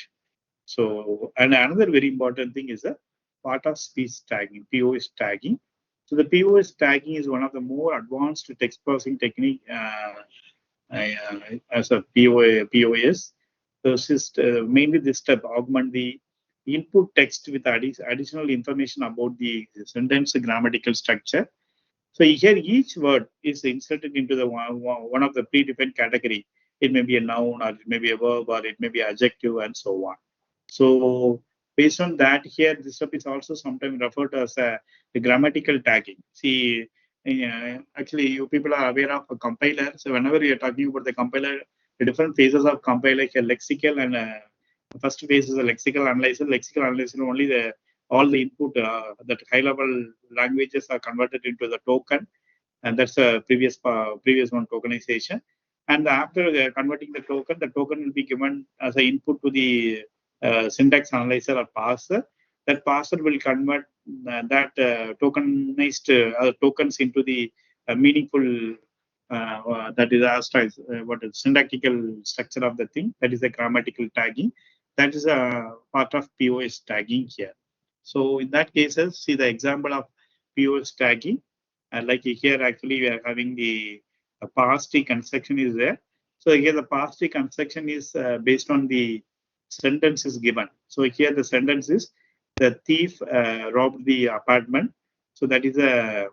So, and another very important thing is the part of speech tagging, POS tagging. So the POS tagging is one of the more advanced text processing technique as a POS. So mainly this step augment the input text with additional information about the sentence grammatical structure. So here each word is inserted into the one of the predefined category. It may be a noun, or it may be a verb, or it may be adjective, and so on. So based on that, here this step is also sometimes referred to as a grammatical tagging. See, actually, you people are aware of a compiler. So whenever you are talking about the compiler, the different phases of compiler, like a lexical and first phase is a lexical analysis. Lexical analysis only the all the input that high level languages are converted into the token, and that's a previous one tokenization. And after converting the token will be given as an input to the syntax analyzer or parser. That parser will convert that tokenized tokens into the meaningful that is what is syntactical structure of the thing. That is the grammatical tagging. That is a part of POS tagging here. So in that cases, see the example of POS tagging. Like here, actually, we are having the past construction is there. So here the past construction is based on the sentence is given. So here the sentence is the thief robbed the apartment. So that is a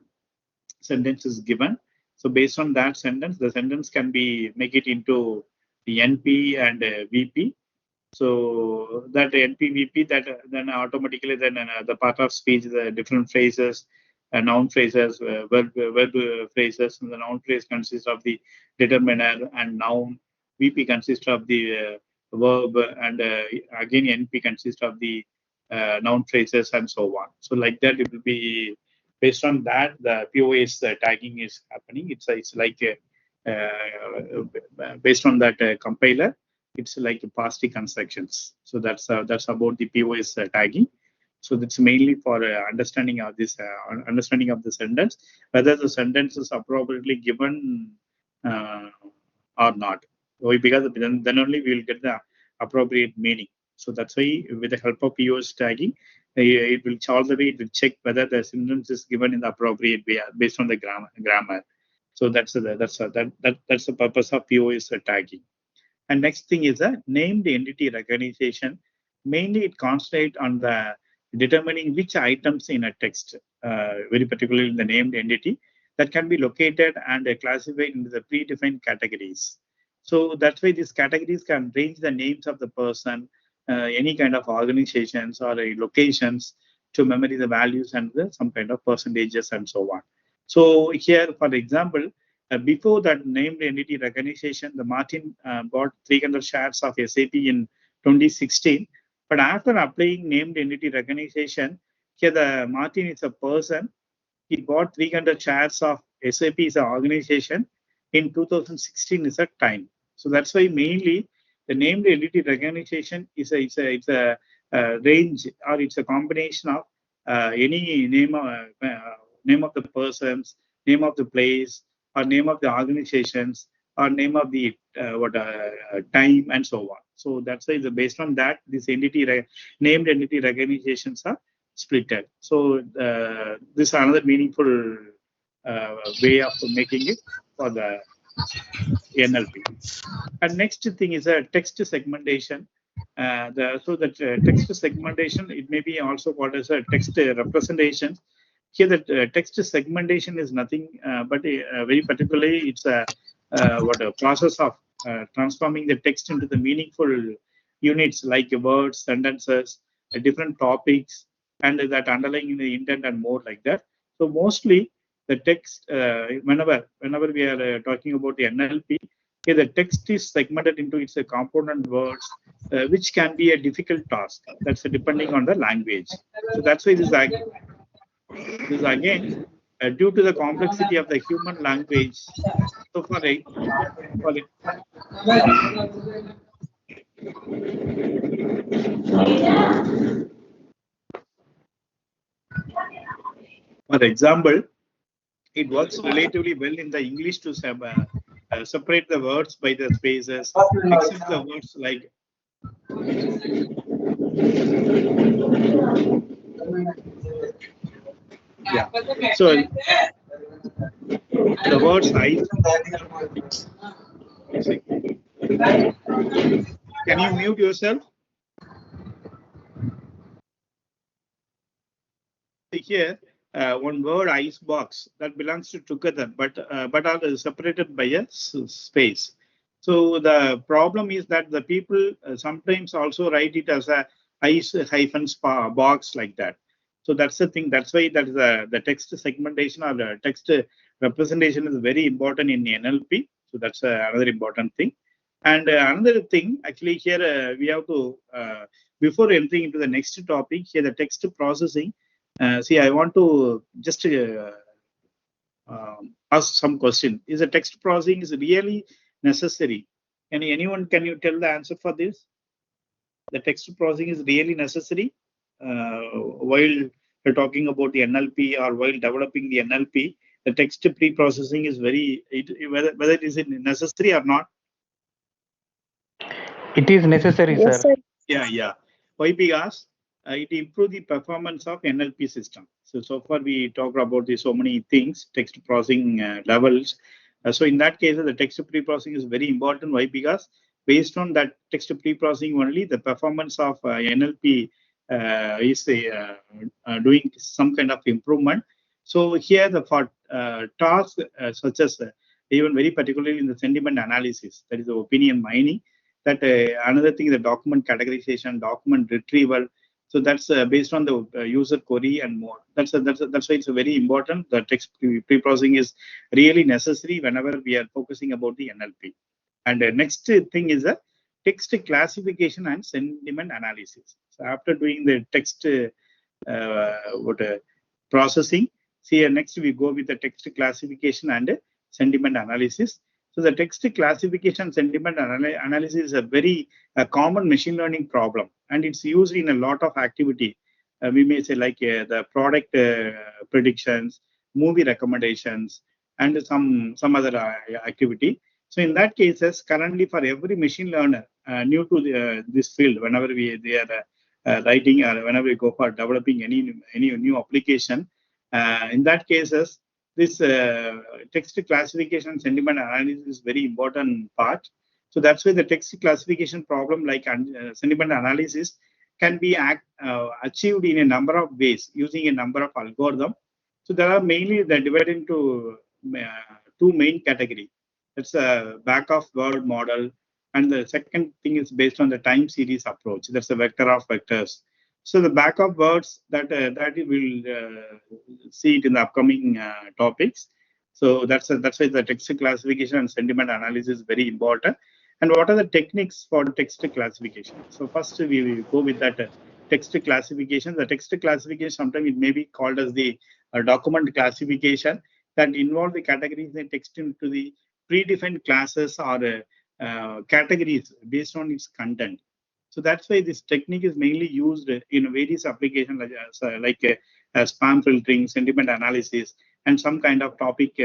sentence is given. So based on that sentence, the sentence can be make it into the NP and VP. So that NPVP that then automatically then the part of speech, the different phrases, noun phrases, verb phrases. And the noun phrase consists of the determiner and noun. VP consists of the verb, and again NP consists of the noun phrases and so on. So like that, it will be based on that the POS tagging is happening. It's like based on that compiler. It's like past constructions. So that's about the POS tagging. So that's mainly for understanding of this understanding of the sentence, whether the sentence is appropriately given or not. Because then only we will get the appropriate meaning. So that's why with the help of POS tagging, it will all the way it will check whether the sentence is given in the appropriate way based on the grammar. So that's the purpose of POS tagging. And next thing is a named entity recognition. Mainly, it concentrates on the determining which items in a text, very particularly in the named entity, that can be located and classified into the predefined categories. So that's why these categories can range the names of the person, any kind of organizations or locations, to memory the values and some kind of percentages and so on. So here, for example, before that named entity recognition, the Martin bought 300 shares of SAP in 2016. But after applying named entity recognition, here the Martin is a person. He bought 300 shares of SAP as an organization in 2016 is a time. So that's why mainly the named entity recognition is a range, or it's a combination of any name of the persons, name of the place, or name of the organizations, or name of the time, and so on. So that's why based on that, this named entity recognitions are splitted. So this is another meaningful way of making it for the NLP. And next thing is a text segmentation. Text segmentation, it may be also called as a text representation. Here, the text segmentation is nothing but very particularly, it's a process of transforming the text into the meaningful units like words, sentences, different topics, and that underlying the intent and more like that. So mostly the text, whenever we are talking about the NLP, here the text is segmented into its component words, which can be a difficult task. That's depending on the language. So that's why this again due to the complexity of the human language. So for example, it works relatively well in the English to separate the words by the spaces, except the words like yeah. So the words I. Can you mute yourself? Here, one word icebox that belongs to together, but are separated by a space. So the problem is that the people sometimes also write it as a ice hyphen spa box like that. So that's the thing. That's why that is the text segmentation or the text representation is very important in NLP. So that's another important thing. And another thing, actually, here we have to before entering into the next topic, here the text processing. See, I want to just ask some question. Is the text processing is really necessary? Can you tell the answer for this? The text processing is really necessary while you're talking about the NLP or while developing the NLP. The text pre-processing is whether it is necessary or not. It is necessary, Yes, sir. sir. Yeah. Why? Because it improves the performance of NLP system. So far we talked about so many things, text processing levels. So in that case, the text pre-processing is very important. Why? Because based on that text pre-processing only, the performance of NLP is doing some kind of improvement. So here, for tasks such as even very particularly in the sentiment analysis, that is the opinion mining, that another thing, the document categorization, document retrieval. So that's based on the user query and more. That's why it's very important. The text pre-processing is really necessary whenever we are focusing about the NLP. And next thing is the text classification and sentiment analysis. So after doing the text processing, see next we go with the text classification and sentiment analysis. So the text classification sentiment analysis is a very common machine learning problem, and it's used in a lot of activity. We may say like the product predictions, movie recommendations, and some other activity. So in that cases, currently for every machine learner new to this field, whenever they are writing or whenever we go for developing any new application, in that cases, this text classification and sentiment analysis is very important part. So that's why the text classification problem like sentiment analysis can be achieved in a number of ways using a number of algorithms. So there are mainly they're divided into two main categories. That's a back of word model, and the second thing is based on the time series approach. That's a vector of vectors. So the back of words that we will see it in the upcoming topics. So that's why the text classification and sentiment analysis is very important. And what are the techniques for text classification? So first we will go with that text classification. The text classification sometimes it may be called as the document classification that involve the categories in text into the predefined classes or categories based on its content. So that's why this technique is mainly used in various applications like spam filtering, sentiment analysis, and some kind of topic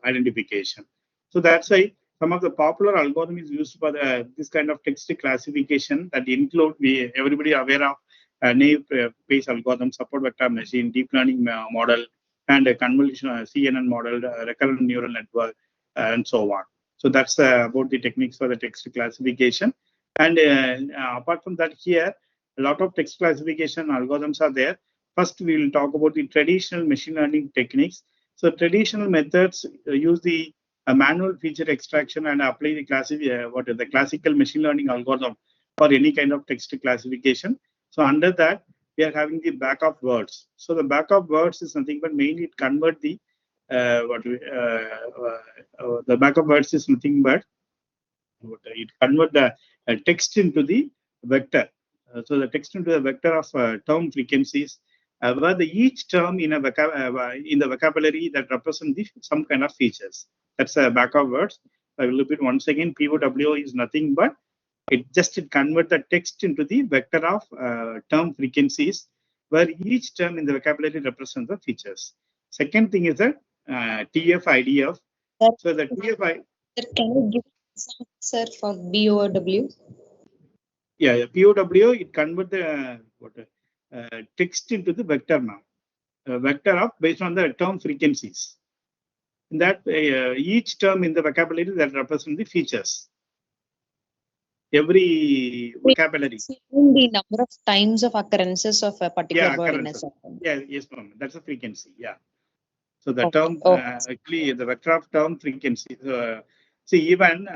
identification. So that's why some of the popular algorithm is used for this kind of text classification that include everybody aware of naive-based algorithm, support vector machine, deep learning model, and a convolutional CNN model, recurrent neural network, and so on. So that's about the techniques for the text classification. And apart from that, here a lot of text classification algorithms are there. First, we will talk about the traditional machine learning techniques. So traditional methods use the manual feature extraction and apply the classical machine learning algorithm for any kind of text classification. So under that, we are having the back of words. So the back of words is nothing but mainly it convert the the back of words is nothing but it convert the text into the vector. So the text into the vector of term frequencies, where each term in in the vocabulary that represent some kind of features. That's a back of words. I will repeat once again. POW is nothing but it convert the text into the vector of term frequencies, where each term in the vocabulary represents the features. Second thing is that TF IDF. So the TF Sir, can you give some sir for BOW? Yeah, POW, it convert the text into the vector now. Vector of based on the term frequencies. In that, each term in the vocabulary that represent the features. Every vocabulary. The number of times of occurrences of a particular word in a sentence. Yeah, yes, ma'am. That's a frequency. Yeah. So the term actually the vector of term frequency. See, even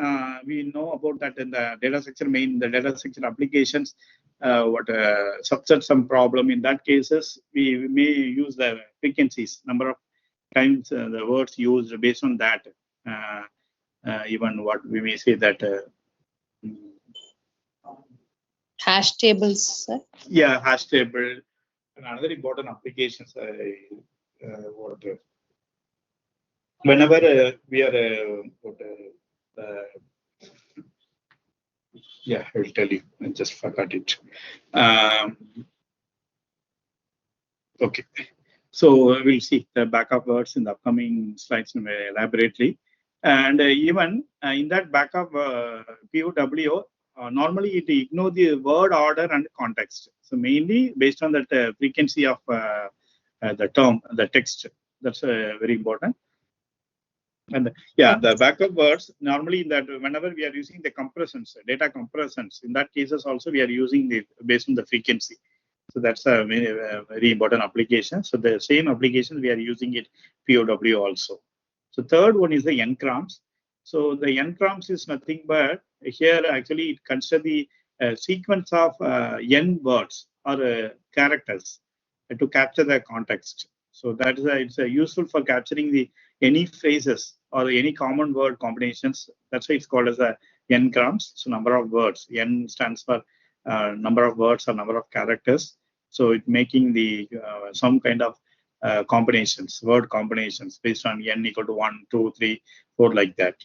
we know about that in the data structure the data structure applications. Subset some problem in that cases we may use the frequencies, number of times the words used based on that. Even what we may say that hash tables, sir. Yeah, hash table. And another important applications. Whenever we are yeah, I will tell you. I just forgot it. Okay. So we'll see the backup words in the upcoming slides elaborately. And even in that backup POW, normally it ignore the word order and context. So mainly based on that frequency of the term, the text. That's very important. And the backup words normally in that whenever we are using the compressions, data compressions, in that cases also we are using the based on the frequency. So that's a very important application. So the same application we are using it POW also. So third one is the n-crams. So the n-crams is nothing but here actually it considers the sequence of n words or characters to capture the context. So that is it's useful for capturing the any phrases or any common word combinations. That's why it's called as a n-grams. So number of words. N stands for number of words or number of characters. So it making the some kind of combinations, word combinations based on n equal to 1, 2, 3, 4 like that.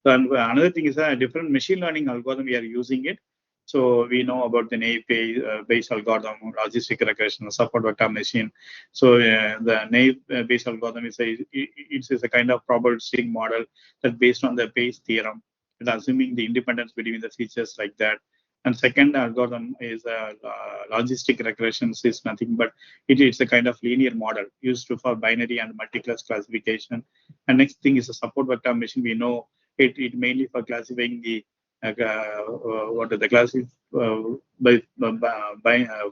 So another thing is a different machine learning algorithm we are using it. So we know about the naive-based algorithm, logistic regression, support vector machine. So the naive-based algorithm is a kind of probabilistic model that based on the Bayes theorem, and assuming the independence between the features like that. And second algorithm is logistic regressions is nothing but it's a kind of linear model used for binary and multi-class classification. And next thing is a support vector machine. We know it mainly for classifying the what are the classes by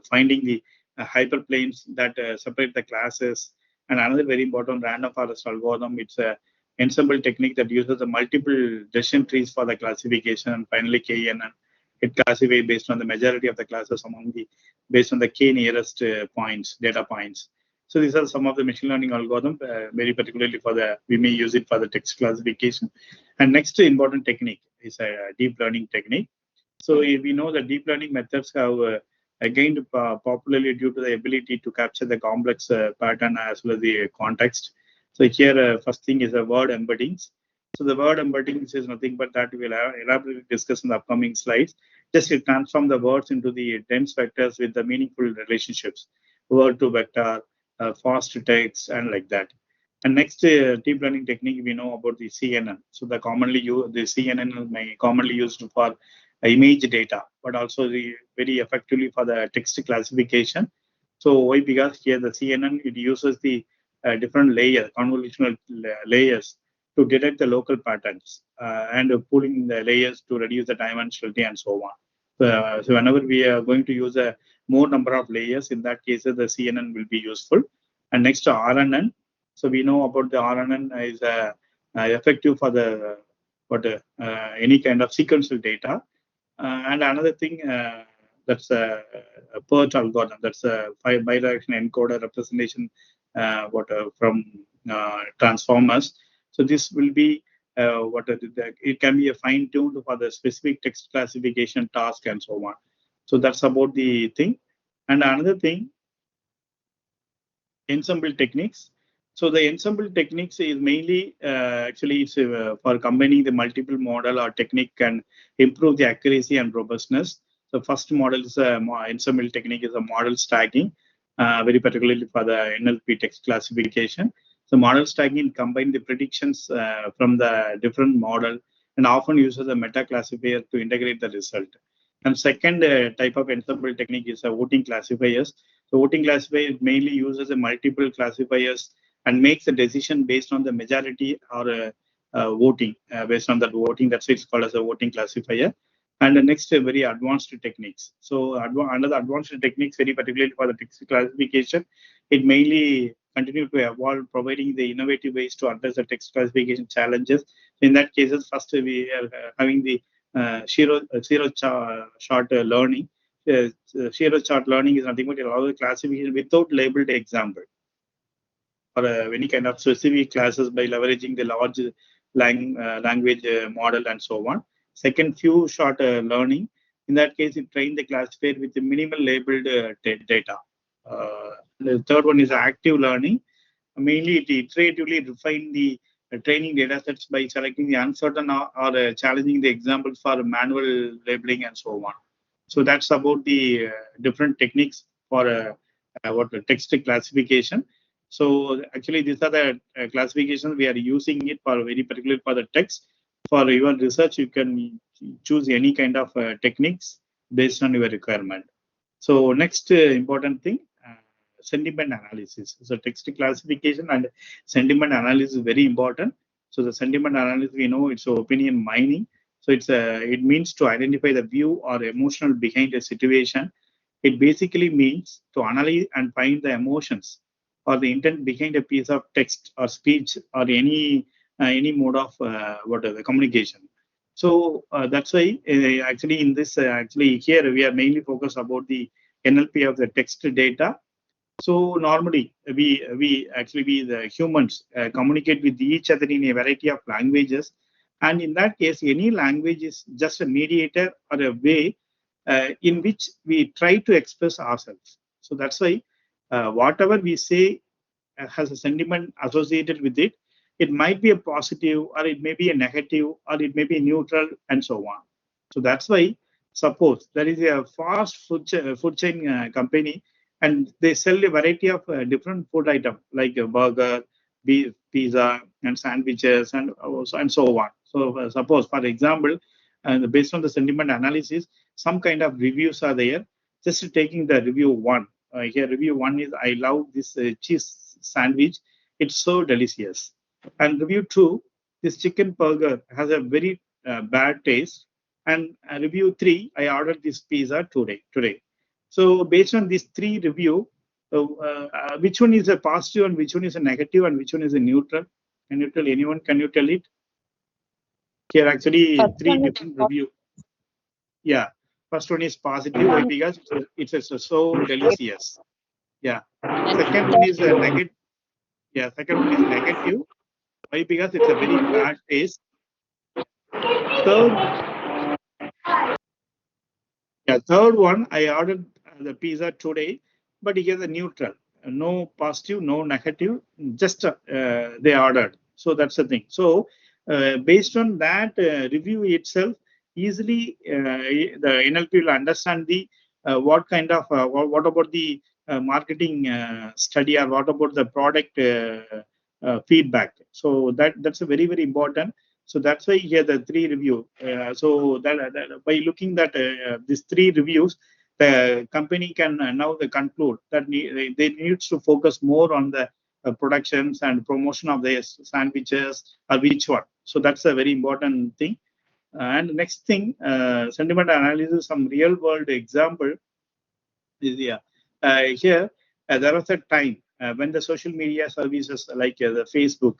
finding the hyperplanes that separate the classes. And another very important random forest algorithm, it's a ensemble technique that uses the multiple decision trees for the classification, and finally KNN. It classifies based on the majority of the classes among the based on the k nearest points, data points. So these are some of the machine learning algorithms, very particularly for the we may use it for the text classification. And next important technique is a deep learning technique. So we know that deep learning methods have gained popularly due to the ability to capture the complex pattern as well as the context. So here, first thing is the word embeddings. So the word embeddings is nothing but that we will elaborately discuss in the upcoming slides. Just to transform the words into the dense vectors with the meaningful relationships, word to vector, fast text, and like that. And next deep learning technique, we know about the CNN. So the CNN is commonly used for image data, but also the very effectively for the text classification. So why? Because here the CNN, it uses the different convolutional layers to detect the local patterns and pulling the layers to reduce the dimensionality and so on. So whenever we are going to use a more number of layers, in that case, the CNN will be useful. And next RNN. So we know about the RNN is effective for the any kind of sequential data. And another thing that's a PERT algorithm. That's a bidirectional encoder representation from transformers. So this will be it can be a fine tuned for the specific text classification task and so on. So that's about the thing. And another thing, ensemble techniques. So the ensemble techniques is mainly actually it's for combining the multiple model or technique can improve the accuracy and robustness. So first model is ensemble technique is a model stacking, very particularly for the NLP text classification. So model stacking combine the predictions from the different model and often uses a meta classifier to integrate the result. And second type of ensemble technique is voting classifiers. So voting classifier mainly uses a multiple classifiers and makes a decision based on the majority or voting based on that voting. That's why it's called as a voting classifier. And the next very advanced techniques. So another advanced techniques, very particularly for the text classification, it mainly continue to evolve, providing the innovative ways to address the text classification challenges. In that cases, first we are having the zero shot learning. Zero shot learning is nothing but allow the classification without labeled example or any kind of specific classes by leveraging the large language model and so on. Second, few shot learning. In that case, it train the classifier with the minimal labeled data. The third one is active learning. Mainly, it iteratively refine the training data sets by selecting the uncertain or challenging the examples for manual labeling and so on. So that's about the different techniques for what text classification. So actually, these are the classifications we are using it for very particular for the text. For your research, you can choose any kind of techniques based on your requirement. So next important thing, sentiment analysis. So text classification and sentiment analysis is very important. So the sentiment analysis, we know it's opinion mining. So it means to identify the view or emotional behind a situation. It basically means to analyze and find the emotions or the intent behind a piece of text or speech or any mode of whatever communication. So that's why actually in this actually here we are mainly focused about the NLP of the text data. So normally we the humans communicate with each other in a variety of languages, and in that case, any language is just a mediator or a way in which we try to express ourselves. So that's why whatever we say has a sentiment associated with it. It might be a positive, or it may be a negative, or it may be neutral, and so on. So that's why, suppose there is a fast food chain company, and they sell a variety of different food items like a burger, pizza, and sandwiches, and so on. So suppose, for example, based on the sentiment analysis, some kind of reviews are there. Just taking the review one. Here, review one is I love this cheese sandwich. It's so delicious. And review two, this chicken burger has a very bad taste. And review 3, I ordered this pizza today. So based on these 3 review, which one is a positive and which one is a negative and which one is a neutral? Can you tell anyone? Can you tell it? Here actually First 3 one is different review. Yeah, first one is positive. Why? Because it's so delicious. Yeah. Second one is a negative. Yeah, second one is negative. Why? Because it's a very bad taste. Third, third one, I ordered the pizza today, but it is a neutral, no positive, no negative, just they ordered. So that's the thing. So based on that review itself, easily the NLP will understand the what kind of what about the marketing study or what about the product feedback. So that's a very important. So that's why here the 3 review. So that by looking at these 3 reviews, the company can now conclude that they needs to focus more on the productions and promotion of their sandwiches or which one. So that's a very important thing. And next thing, sentiment analysis, some real world example is here. Here, there was a time when the social media services like the Facebook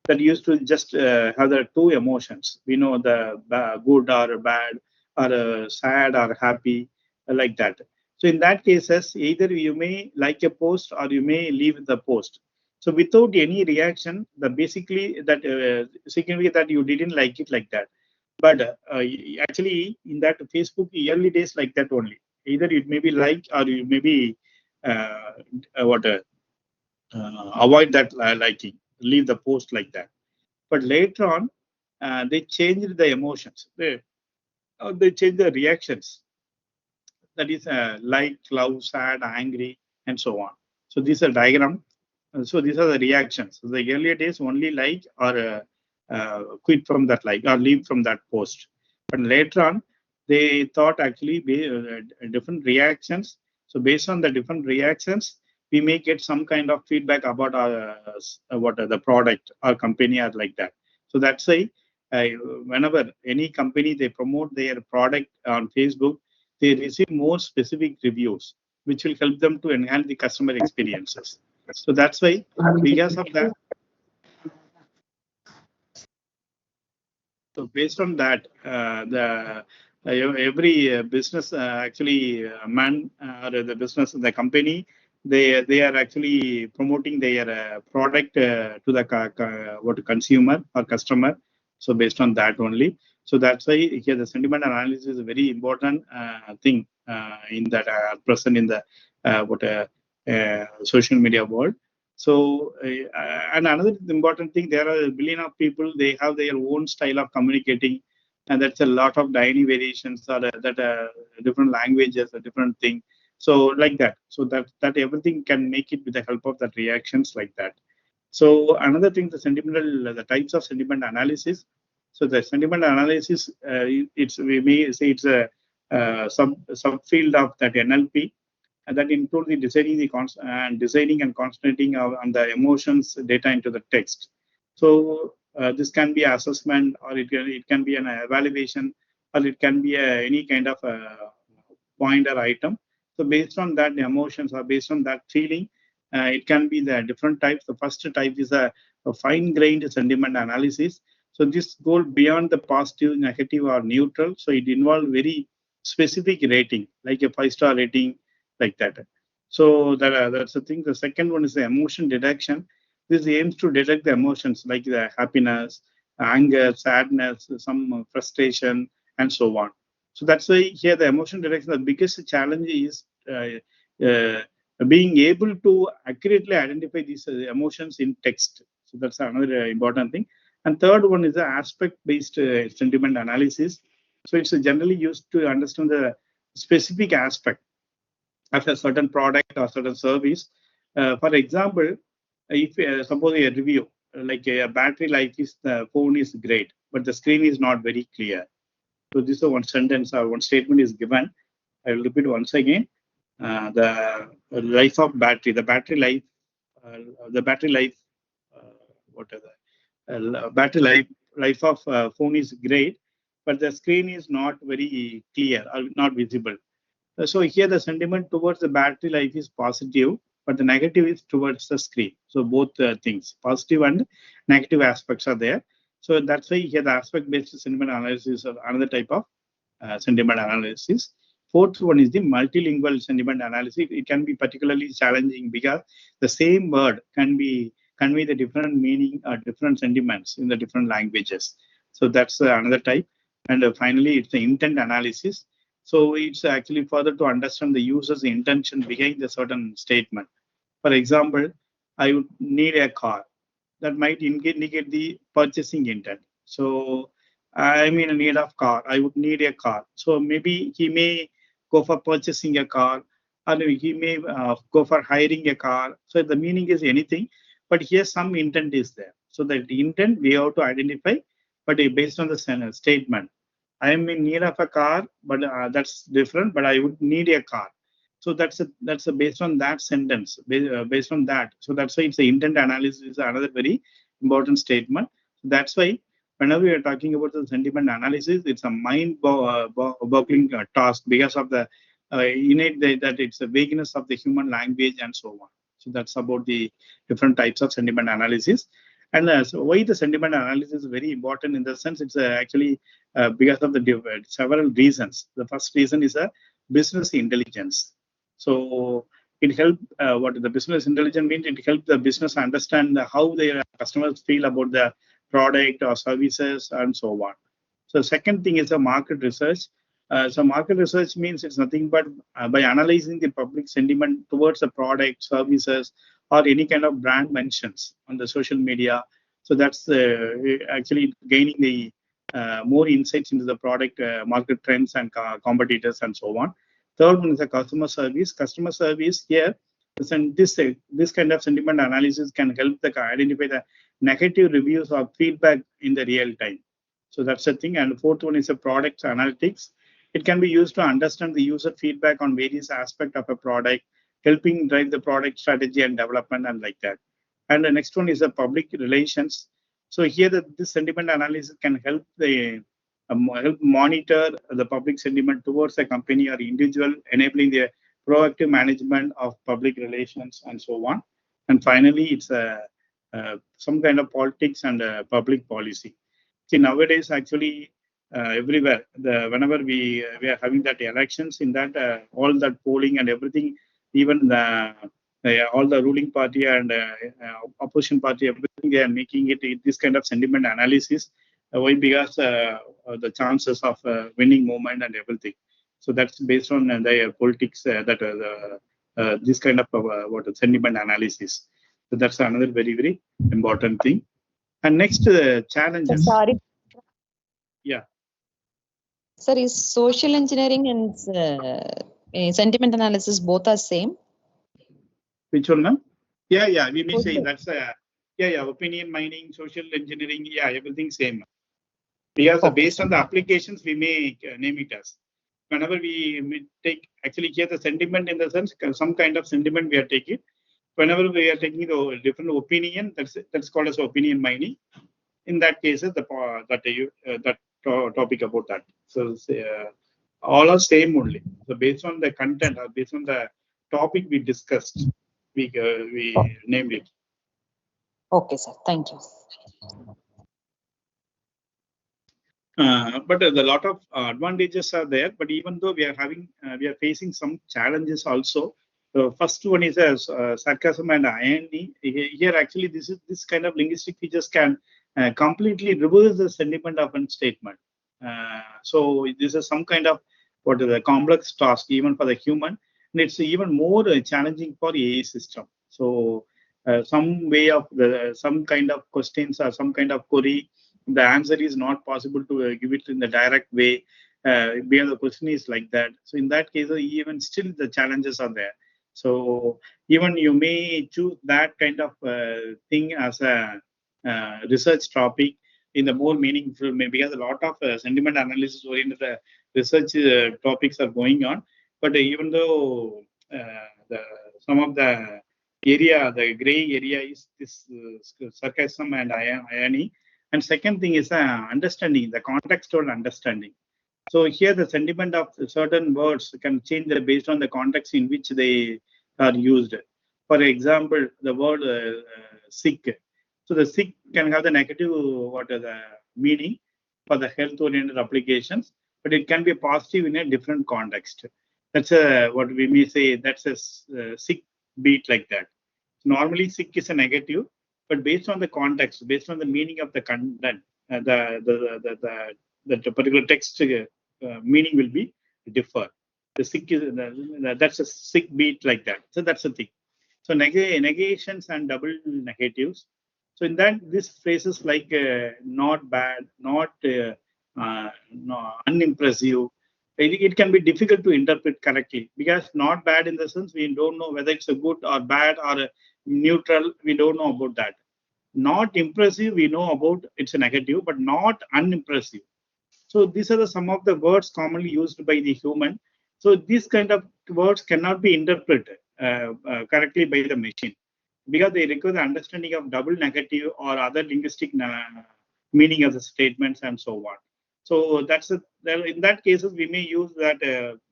that used to just have the 2 emotions. We know the good or bad, or sad or happy, like that. So in that cases, either you may like a post or you may leave the post. So without any reaction, the basically that significantly that you didn't like it like that. But actually, in that Facebook early days, like that only. Either it may be like or you may be uh, what avoid that liking, leave the post like that. But later on, they changed the emotions. They changed the reactions. That is like, love, sad, angry, and so on. So these are diagram. So these are the reactions. So the earlier days only like or quit from that like or leave from that post. But later on, they thought actually different reactions. So based on the different reactions, we may get some kind of feedback about our what the product or company or like that. So that's why uh, whenever any company they promote their product on Facebook, they receive more specific reviews, which will help them to enhance the customer experiences. So that's why, because of that, so based on that, the every business actually man or the business, the company, they are actually promoting their product to the what consumer or customer. So based on that only. So that's why here the sentiment analysis is a very important thing in that present in the what social media world. So, and another important thing, there are a billion of people, they have their own style of communicating, and that's a lot of tiny variations or that different languages, a different thing. So, like that. So, that everything can make it with the help of that reactions like that. So, another thing, the types of sentiment analysis. So, the sentiment analysis, it's we may say it's a subfield of that NLP, and that includes the deciding and deciding and concentrating on the emotions data into the text. So this can be assessment, or it can be an evaluation, or it can be any kind of point or item. So based on that the emotions, or based on that feeling, it can be the different types. The first type is a fine-grained sentiment analysis. So this goes beyond the positive, negative, or neutral. So it involves very specific rating, like a 5-star rating, like that. So that's the thing. The second one is the emotion detection. This aims to detect the emotions like the happiness, anger, sadness, some frustration, and so on. So that's why here the emotion detection, the biggest challenge is being able to accurately identify these emotions in text. So that's another important thing. And third one is the aspect-based sentiment analysis. So it's generally used to understand the specific aspect of a certain product or certain service. For example, if suppose a review like a battery life is the phone is great, but the screen is not very clear. So this is one sentence or one statement is given. I will repeat once again. The life of battery, uh, the battery life, what are the battery life of phone is great, but the screen is not very clear or not visible. So here the sentiment towards the battery life is positive, but the negative is towards the screen. So both things, positive and negative aspects are there. So that's why here the aspect-based sentiment analysis is another type of sentiment analysis. Fourth one is the multilingual sentiment analysis. It can be particularly challenging because the same word can be convey the different meaning or different sentiments in the different languages. So that's another type. And finally, it's the intent analysis. So it's actually further to understand the user's intention behind the certain statement. For example, I would need a car. That might indicate the purchasing intent. So I'm in need of car. I would need a car. So maybe he may go for purchasing a car, or he may go for hiring a car. So the meaning is anything, but here some intent is there. So that the intent we have to identify, but based on the statement. I am in need of a car, but that's different. But I would need a car. So that's based on that sentence, based on that. So that's why it's the intent analysis is another very important statement. That's why whenever we are talking about the sentiment analysis, it's a mind-boggling task because of the innate that it's the vagueness of the human language and so on. So that's about the different types of sentiment analysis. And so why the sentiment analysis is very important in the sense it's actually because of the several reasons. The first reason is a business intelligence. So it helps what the business intelligence means. It helps the business understand how their customers feel about the product or services and so on. So second thing is the market research. So market research means it's nothing but by analyzing the public sentiment towards the product, services, or any kind of brand mentions on the social media. So that's actually gaining the more insights into the product, market trends, and competitors, and so on. Third one is the customer service. Customer service here, this kind of sentiment analysis can help the identify the negative reviews or feedback in the real time. So that's the thing. And the fourth one is the product analytics. It can be used to understand the user feedback on various aspects of a product, helping drive the product strategy and development and like that. And the next one is the public relations. So here this sentiment analysis can help help monitor the public sentiment towards a company or individual, enabling the proactive management of public relations and so on. And finally, it's some kind of politics and public policy. See, nowadays, actually, everywhere, whenever we are having that elections, in that all that polling and everything, even all the ruling party and opposition party, everything they are making it this kind of sentiment analysis. Why? Because the chances of winning movement and everything. So that's based on the politics this kind of what sentiment analysis. So that's another very important thing. And next challenges. Sorry. Yeah. Sir, is social engineering and sentiment analysis both are same? Which one, ma'am? Yeah. We may say that's opinion mining, social engineering. Yeah, everything same. Because based on the applications, we may name it as. Whenever we take actually here the sentiment in the sense some kind of sentiment we are taking. Whenever we are taking the different opinion, that's called as opinion mining. In that case, that topic about that. So all are same only. So based on the content or based on the topic we discussed, we named it. Okay, sir. Thank you. But a lot of advantages are there. But even though we are facing some challenges also. The first one is sarcasm and irony. Here, actually, this kind of linguistic features can completely reverse the sentiment of a statement. So this is some kind of a complex task even for the human, and it's even more challenging for AI system. So some way of some kind of questions or some kind of query, the answer is not possible to give it in the direct way. Because the question is like that. So in that case, even still the challenges are there. So even you may choose that kind of thing as a research topic in the more meaningful, because a lot of sentiment analysis oriented research topics are going on. But even though some of the area, the gray area is this sarcasm and irony, And second thing is understanding, the contextual understanding. So here the sentiment of certain words can change based on the context in which they are used. For example, the word sick. So the sick can have the negative the meaning for the health-oriented applications, but it can be positive in a different context. That's what we may say. That's a sick beat like that. Normally, sick is a negative, but based on the context, based on the meaning of the content, the particular text meaning will be differ. The sick is that's a sick beat like that. So that's the thing. So negations and double negatives. So in that, this phrases like not bad, not no, unimpressive. It can be difficult to interpret correctly because not bad in the sense we don't know whether it's a good or bad or a neutral. We don't know about that. Not impressive, we know about it's a negative, but not unimpressive. So these are some of the words commonly used by the human. So these kind of words cannot be interpreted correctly by the machine because they require the understanding of double negative or other linguistic meaning of the statements and so on. So in that cases we may use that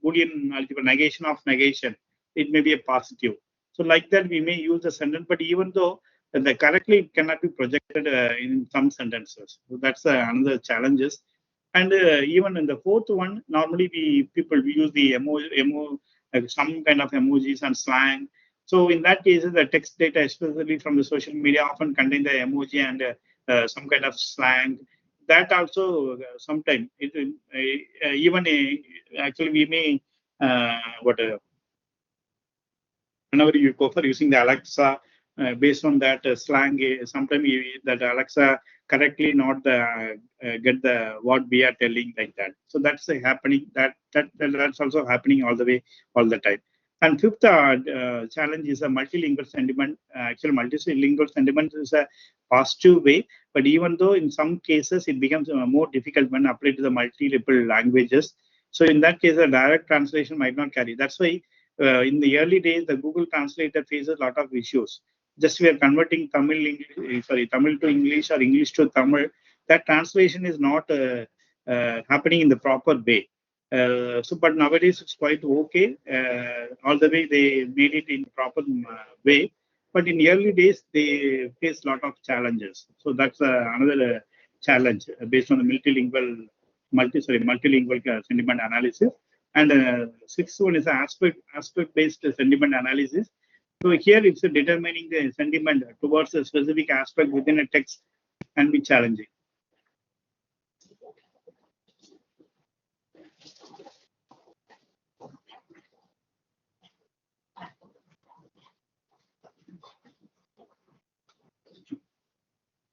Boolean algebra negation of negation. It may be a positive. So like that we may use the sentence, but even though the correctly cannot be projected in some sentences. So that's another challenges. And even in the fourth one, normally people use the some kind of emojis and slang. So in that case, the text data, especially from the social media, often contain the emoji and some kind of slang. That also sometimes even actually we may what whenever you go for using the Alexa, based on that slang, sometimes that Alexa correctly not get the what we are telling like that. So that's happening. That's also happening all the way, all the time. And fifth challenge is a multilingual sentiment. Actually, multilingual sentiment is a positive way, but even though in some cases it becomes more difficult when applied to the multiple languages. So in that case, a direct translation might not carry. That's why in the early days, the Google Translator faces a lot of issues. Just we are converting Tamil to English or English to Tamil. That translation is not happening in the proper way. But nowadays it's quite okay. All the way they made it in proper way. But in early days, they face a lot of challenges. So that's another challenge based on the multilingual sentiment analysis. And sixth one is aspect-based sentiment analysis. So here it's determining the sentiment towards a specific aspect within a text can be challenging.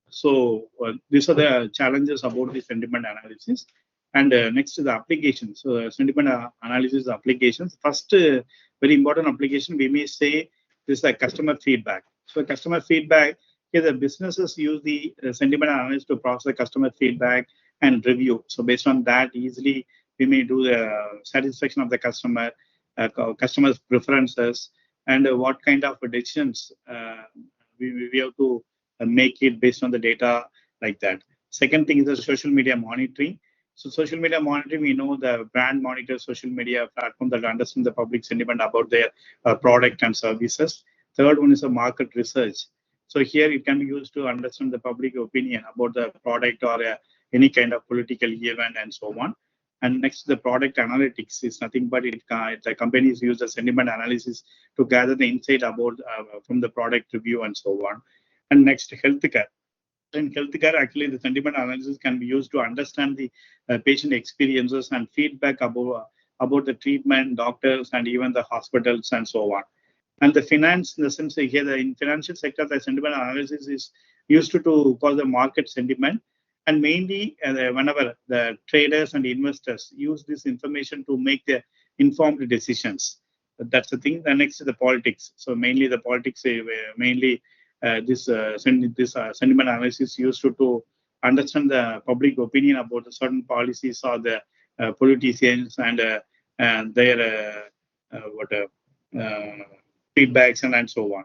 So these are the challenges about the sentiment analysis. And next is the application. So sentiment analysis applications. First, very important application, we may say this is a customer feedback. So customer feedback, here the businesses use the sentiment analysis to process the customer feedback and review. So based on that, easily we may do the satisfaction of the customer, customer's preferences, and what kind of decisions we have to make it based on the data like that. Second thing is the social media monitoring. So social media monitoring, we know the brand monitors social media platform that understand the public sentiment about their product and services. Third one is a market research. So here it can be used to understand the public opinion about the product or any kind of political event and so on. And next, the product analytics is nothing but the companies use the sentiment analysis to gather the insight about from the product review and so on. And next, healthcare. In healthcare, actually, the sentiment analysis can be used to understand the patient experiences and feedback about the treatment, doctors, and even the hospitals and so on. And the finance, in the sense here, in financial sector, the sentiment analysis is used to cause the market sentiment. And mainly, whenever the traders and investors use this information to make the informed decisions. That's the thing. The next is the politics. So mainly the politics, mainly this sentiment analysis used to understand the public opinion about the certain policies or the politicians and their feedbacks and so on.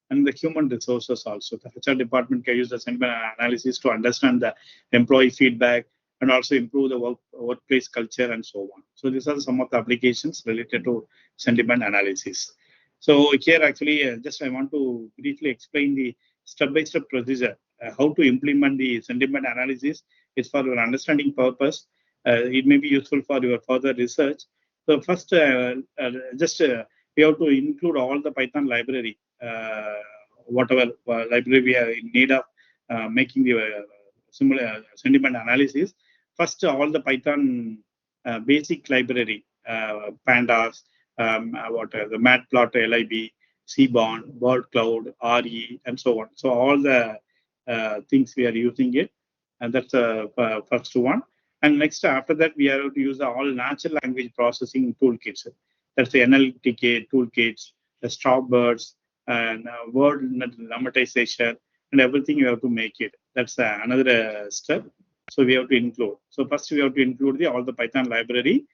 and the human resources also. The HR department can use the sentiment analysis to understand the employee feedback and also improve the workplace culture and so on. So these are some of the applications related to sentiment analysis. So here actually just I want to briefly explain the step-by-step procedure, how to implement the sentiment analysis is for your understanding purpose. It may be useful for your further research. So first, we have to include all the Python library, whatever library we are in need of making the similar sentiment analysis. First, all the Python basic library, pandas, the matplot, lib, cbond, word cloud, re, and so on. So all the things we are using it, and that's the first one. And next, after that, we are to use all natural language processing toolkits. That's the NLTK toolkits, the Strawbirds, and word lemmatization, and everything you have to make it. That's another step. So we have to include. So first we have to include all the Python library.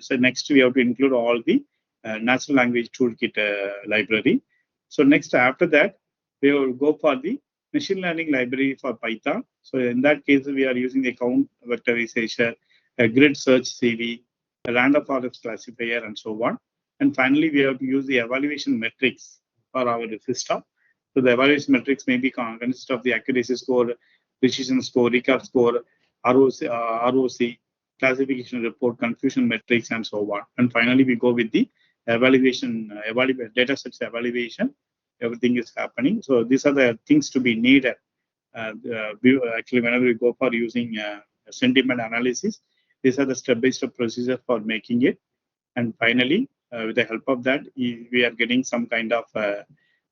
So next we have to include all the natural language toolkit library. So next after that, we will go for the machine learning library for Python. So in that case, we are using the count vectorization, a grid search CV, a random forest classifier, and so on. And finally, we have to use the evaluation metrics for our system. So the evaluation metrics may be consist of the accuracy score, precision score, recap score, ROC, classification report, confusion metrics, and so on. And finally, we go with the data sets evaluation. Everything is happening. So these are the things to be needed. Actually, whenever we go for using sentiment analysis, these are the step-by-step procedure for making it. And finally, with the help of that, we are getting some kind of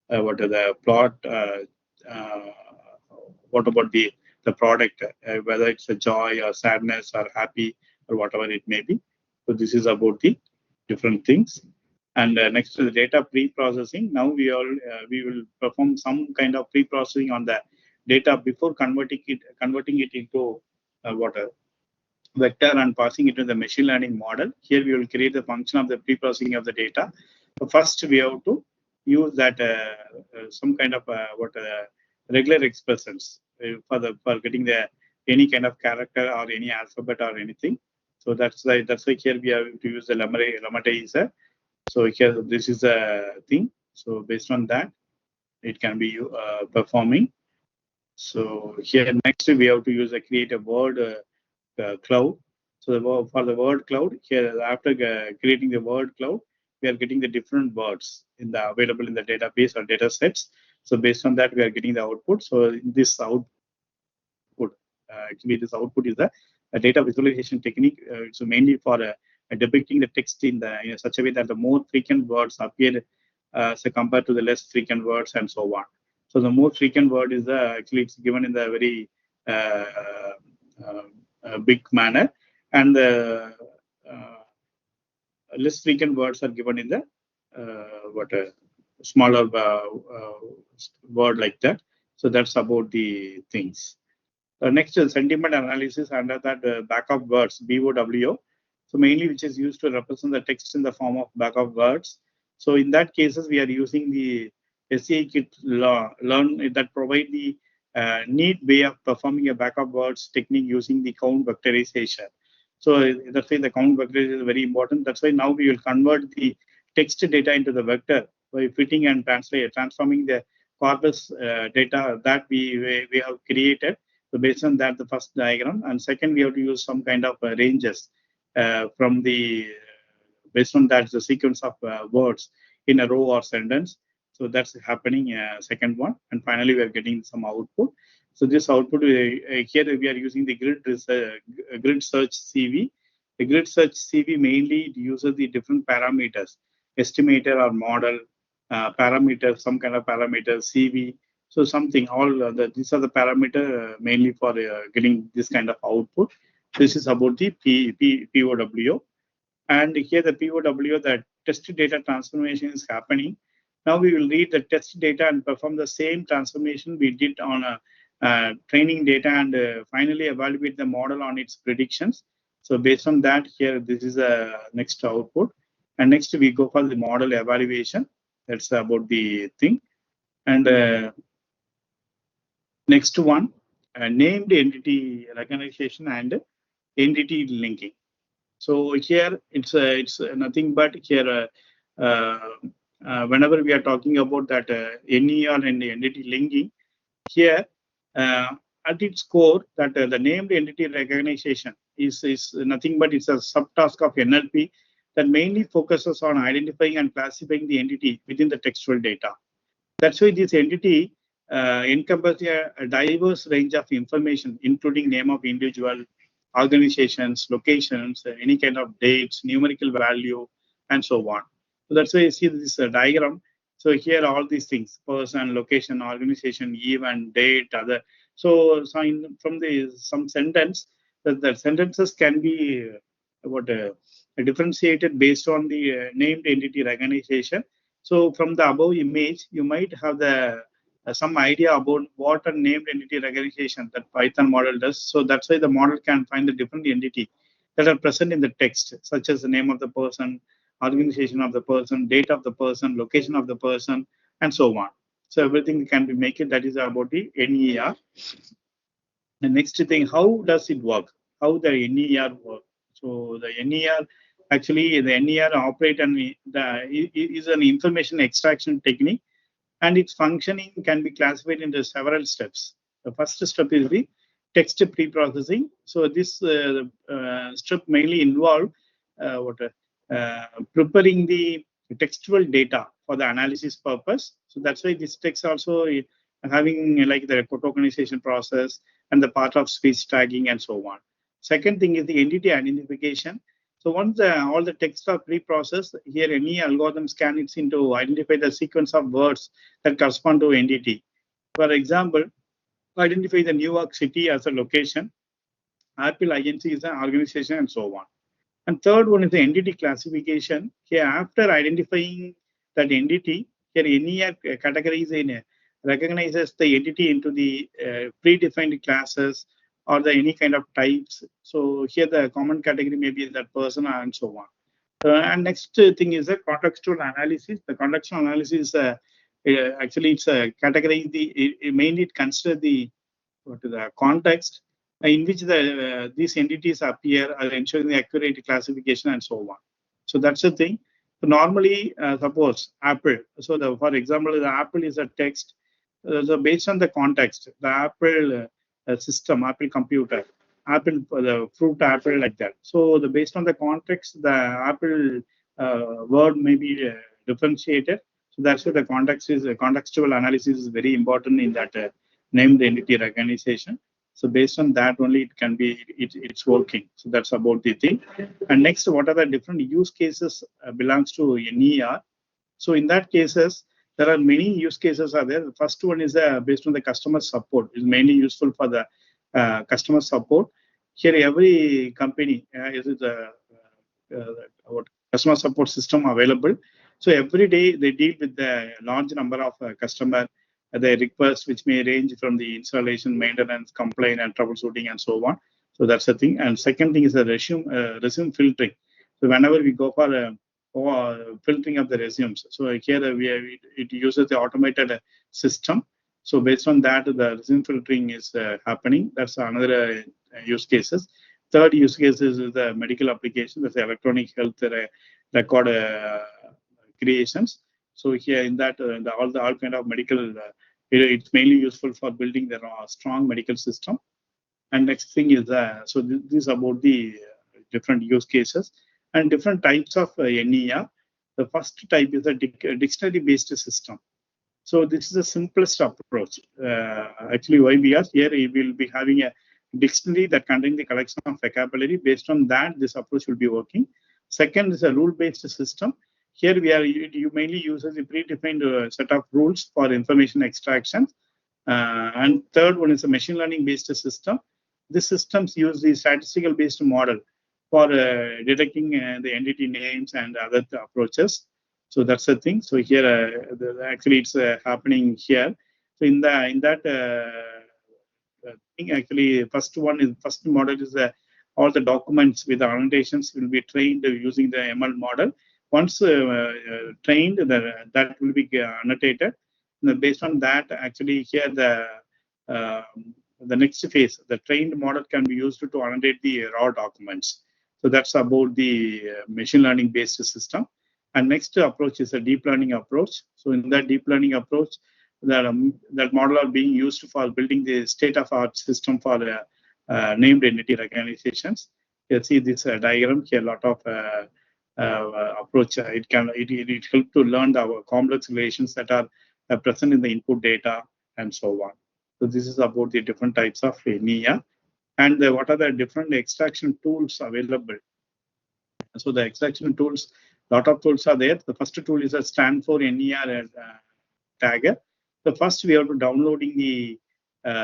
what are the plot, what about the product, whether it's a joy or sadness or happy or whatever it may be. So this is about the different things. And next to the data pre-processing, now we will perform some kind of pre-processing on the data before converting it into vector and passing it to the machine learning model. Here we will create the function of the pre-processing of the data. So first we have to use that some kind of regular expressions for getting any kind of character or any alphabet or anything. So that's why here we have to use the lemmatization. So here this is a thing. So based on that, it can be performing. So here next we have to create a word cloud. So for the word cloud, here after creating the word cloud, we are getting the different words available in the database or data sets. So based on that, we are getting the output. So this output, actually this output is a data visualization technique. So mainly for depicting the text in such a way that the more frequent words appear so compared to the less frequent words and so on. So the more frequent word is actually it's given in the very big manner, and the less frequent words are given in the smaller word like that. So that's about the things. Next is sentiment analysis under that backup words, BOWO. So mainly which is used to represent the text in the form of backup words. So in that cases, we are using the scikit learn that provide the neat way of performing a backup words technique using the count vectorization. So that's why the count vectorization is very important. That's why now we will convert the text data into the vector by fitting and transforming the corpus data that we have created. So based on that, the first diagram, and second, we have to use some kind of ranges from the based on that the sequence of words in a row or sentence. So that's happening. Second one, and finally we are getting some output. So this output here we are using the grid search CV. The grid search CV mainly uses the different parameters, estimator or model parameters, some kind of parameters, CV. So something, these are the parameter mainly for getting this kind of output. This is about the POWO. And here the POWO, the test data transformation is happening. Now we will read the test data and perform the same transformation we did on training data and finally evaluate the model on its predictions. So based on that, here this is a next output. And next we go for the model evaluation. That's about the thing. And next one, named entity recognition and entity linking. So here it's nothing but here whenever we are talking about that NER and entity linking, here at its core that the named entity recognition is nothing but it's a subtask of NLP that mainly focuses on identifying and classifying the entity within the textual data. That's why this entity encompasses a diverse range of information, including name of individual, organizations, locations, any kind of dates, numerical value, and so on. So that's why you see this diagram. So here all these things: person, location, organization, event, date, other. So from the some sentence, the sentences can be differentiated based on the named entity recognition. So from the above image, you might have the some idea about what a named entity recognition that Python model does. So that's why the model can find the different entity that are present in the text, such as the name of the person, organization of the person, date of the person, location of the person, and so on. So everything can be make it. That is about the NER. The next thing, how does it work? How the NER work? So the NER, actually the NER operate and is an information extraction technique, and its functioning can be classified into several steps. The first step is the text pre-processing. So this step mainly involve preparing the textual data for the analysis purpose. So that's why this text also having like the tokenization process and the part of speech tagging and so on. Second thing is the entity identification. So once all the text are pre-processed, here any algorithm scan it into identify the sequence of words that correspond to entity. For example, identify the New York City as a location, Apple Agency is an organization, and so on. And third one is the entity classification. Here, after identifying that entity, here NER recognizes the entity into the predefined classes or the any kind of types. So here the common category may be that person and so on. And next thing is the contextual analysis. The contextual analysis actually it's category it mainly consider the context in which these entities appear, ensuring the accurate classification and so on. So that's the thing. So normally, suppose Apple. So for example, the Apple is a text. So based on the context, the Apple system, Apple computer, Apple the fruit apple like that. So based on the context, the Apple word may be differentiated. So that's why the context is contextual analysis is very important in that named entity recognition. So based on that only it can be it's working. So that's about the thing. And next, what are the different use cases belongs to NER? So in that cases, there are many use cases are there. The first one is based on the customer support. Is mainly useful for the customer support. Here, every company is what customer support system available. So every day they deal with the large number of customer the requests, which may range from the installation, maintenance, complaint, and troubleshooting, and so on. So that's the thing. And second thing is the resume filtering. So whenever we go for filtering of the resumes, so here it uses the automated system. So based on that, the resume filtering is happening. That's another use cases. Third use case is the medical application. That's electronic health record creations. So here in that, all kind of medical, it's mainly useful for building the strong medical system. And next thing is so this is about the different use cases and different types of NER. The first type is a dictionary-based system. So this is the simplest approach. Actually, why we are here, we will be having a dictionary that contains the collection of vocabulary. Based on that, this approach will be working. Second is a rule-based system. Here you mainly uses a predefined set of rules for information extraction. And third one is a machine learning based system. These systems use the statistical based model for detecting the entity names and other approaches. So that's the thing. So here actually it's happening here. So in that thing, actually first model is all the documents with the annotations will be trained using the ML model. Once trained, that will be annotated. Based on that, actually here the next phase, the trained model can be used to annotate the raw documents. So that's about the machine learning based system. And next approach is a deep learning approach. So in that deep learning approach, that model are being used for building the state-of-art system for named entity recognitions. You see this diagram here, a lot of approach. It helps to learn the complex relations that are present in the input data and so on. So this is about the different types of NIA and what are the different extraction tools available. So the extraction tools, lot of tools are there. The first tool is a Stanford NER tagger. So first we have to downloading the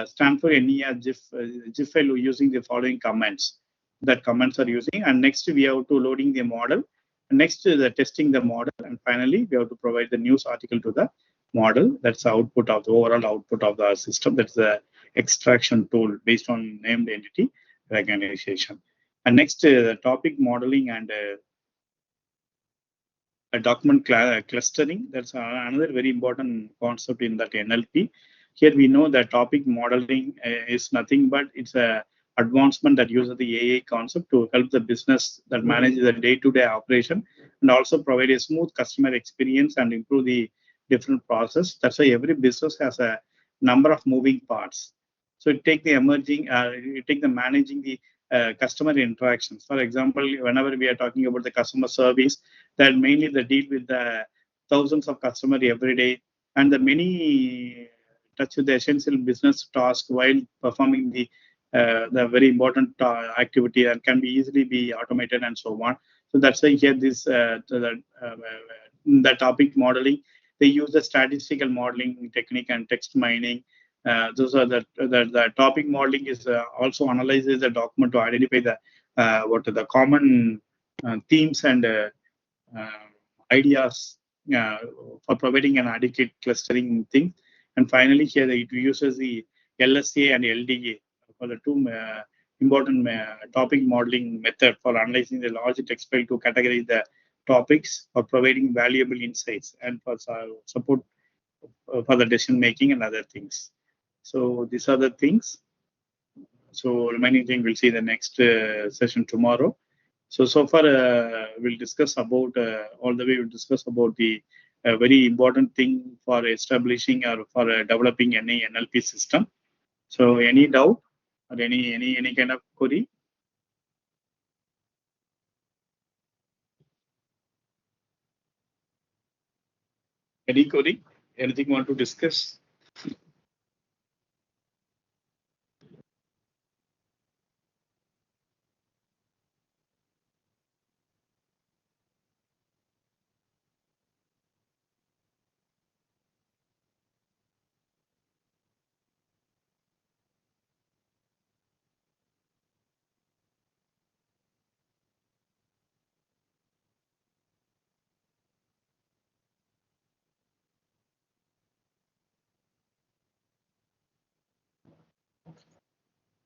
Stanford NER GIF file using the following commands that commands are using, and next we have to loading the model. Next is the testing the model, and finally we have to provide the news article to the model. That's the output of the overall output of the system. That's the extraction tool based on named entity recognition. And next, topic modeling and document clustering. That's another very important concept in that NLP. Here we know that topic modeling is nothing but it's a advancement that uses the AI concept to help the business that manages the day-to-day operation and also provide a smooth customer experience and improve the different process. That's why every business has a number of moving parts. So it take the managing the customer interactions. For example, whenever we are talking about the customer service, that mainly they deal with the thousands of customers every day, and the many touch with the essential business task while performing the very important activity and can be easily be automated and so on. So that's why here the topic modeling, they use the statistical modeling technique and text mining. Those are the topic modeling is also analyzes the document to identify the what are the common themes and ideas for providing an adequate clustering thing. And finally, here it uses the LSA and LDA for the two important topic modeling method for analyzing the large text file to categorize the topics or providing valuable insights and for support for the decision making and other things. So these are the things. So remaining thing we'll see the next session tomorrow. So far we'll discuss about all the way we'll discuss about the very important thing for establishing or for developing any NLP system. So any doubt or any kind of query? Any query? Anything you want to discuss?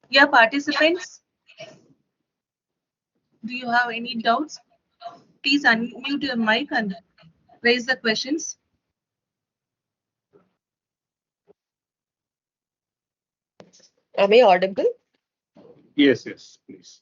Yeah, participants, do you have any doubts? Please unmute your mic and raise the questions. Am I audible? Yes, please.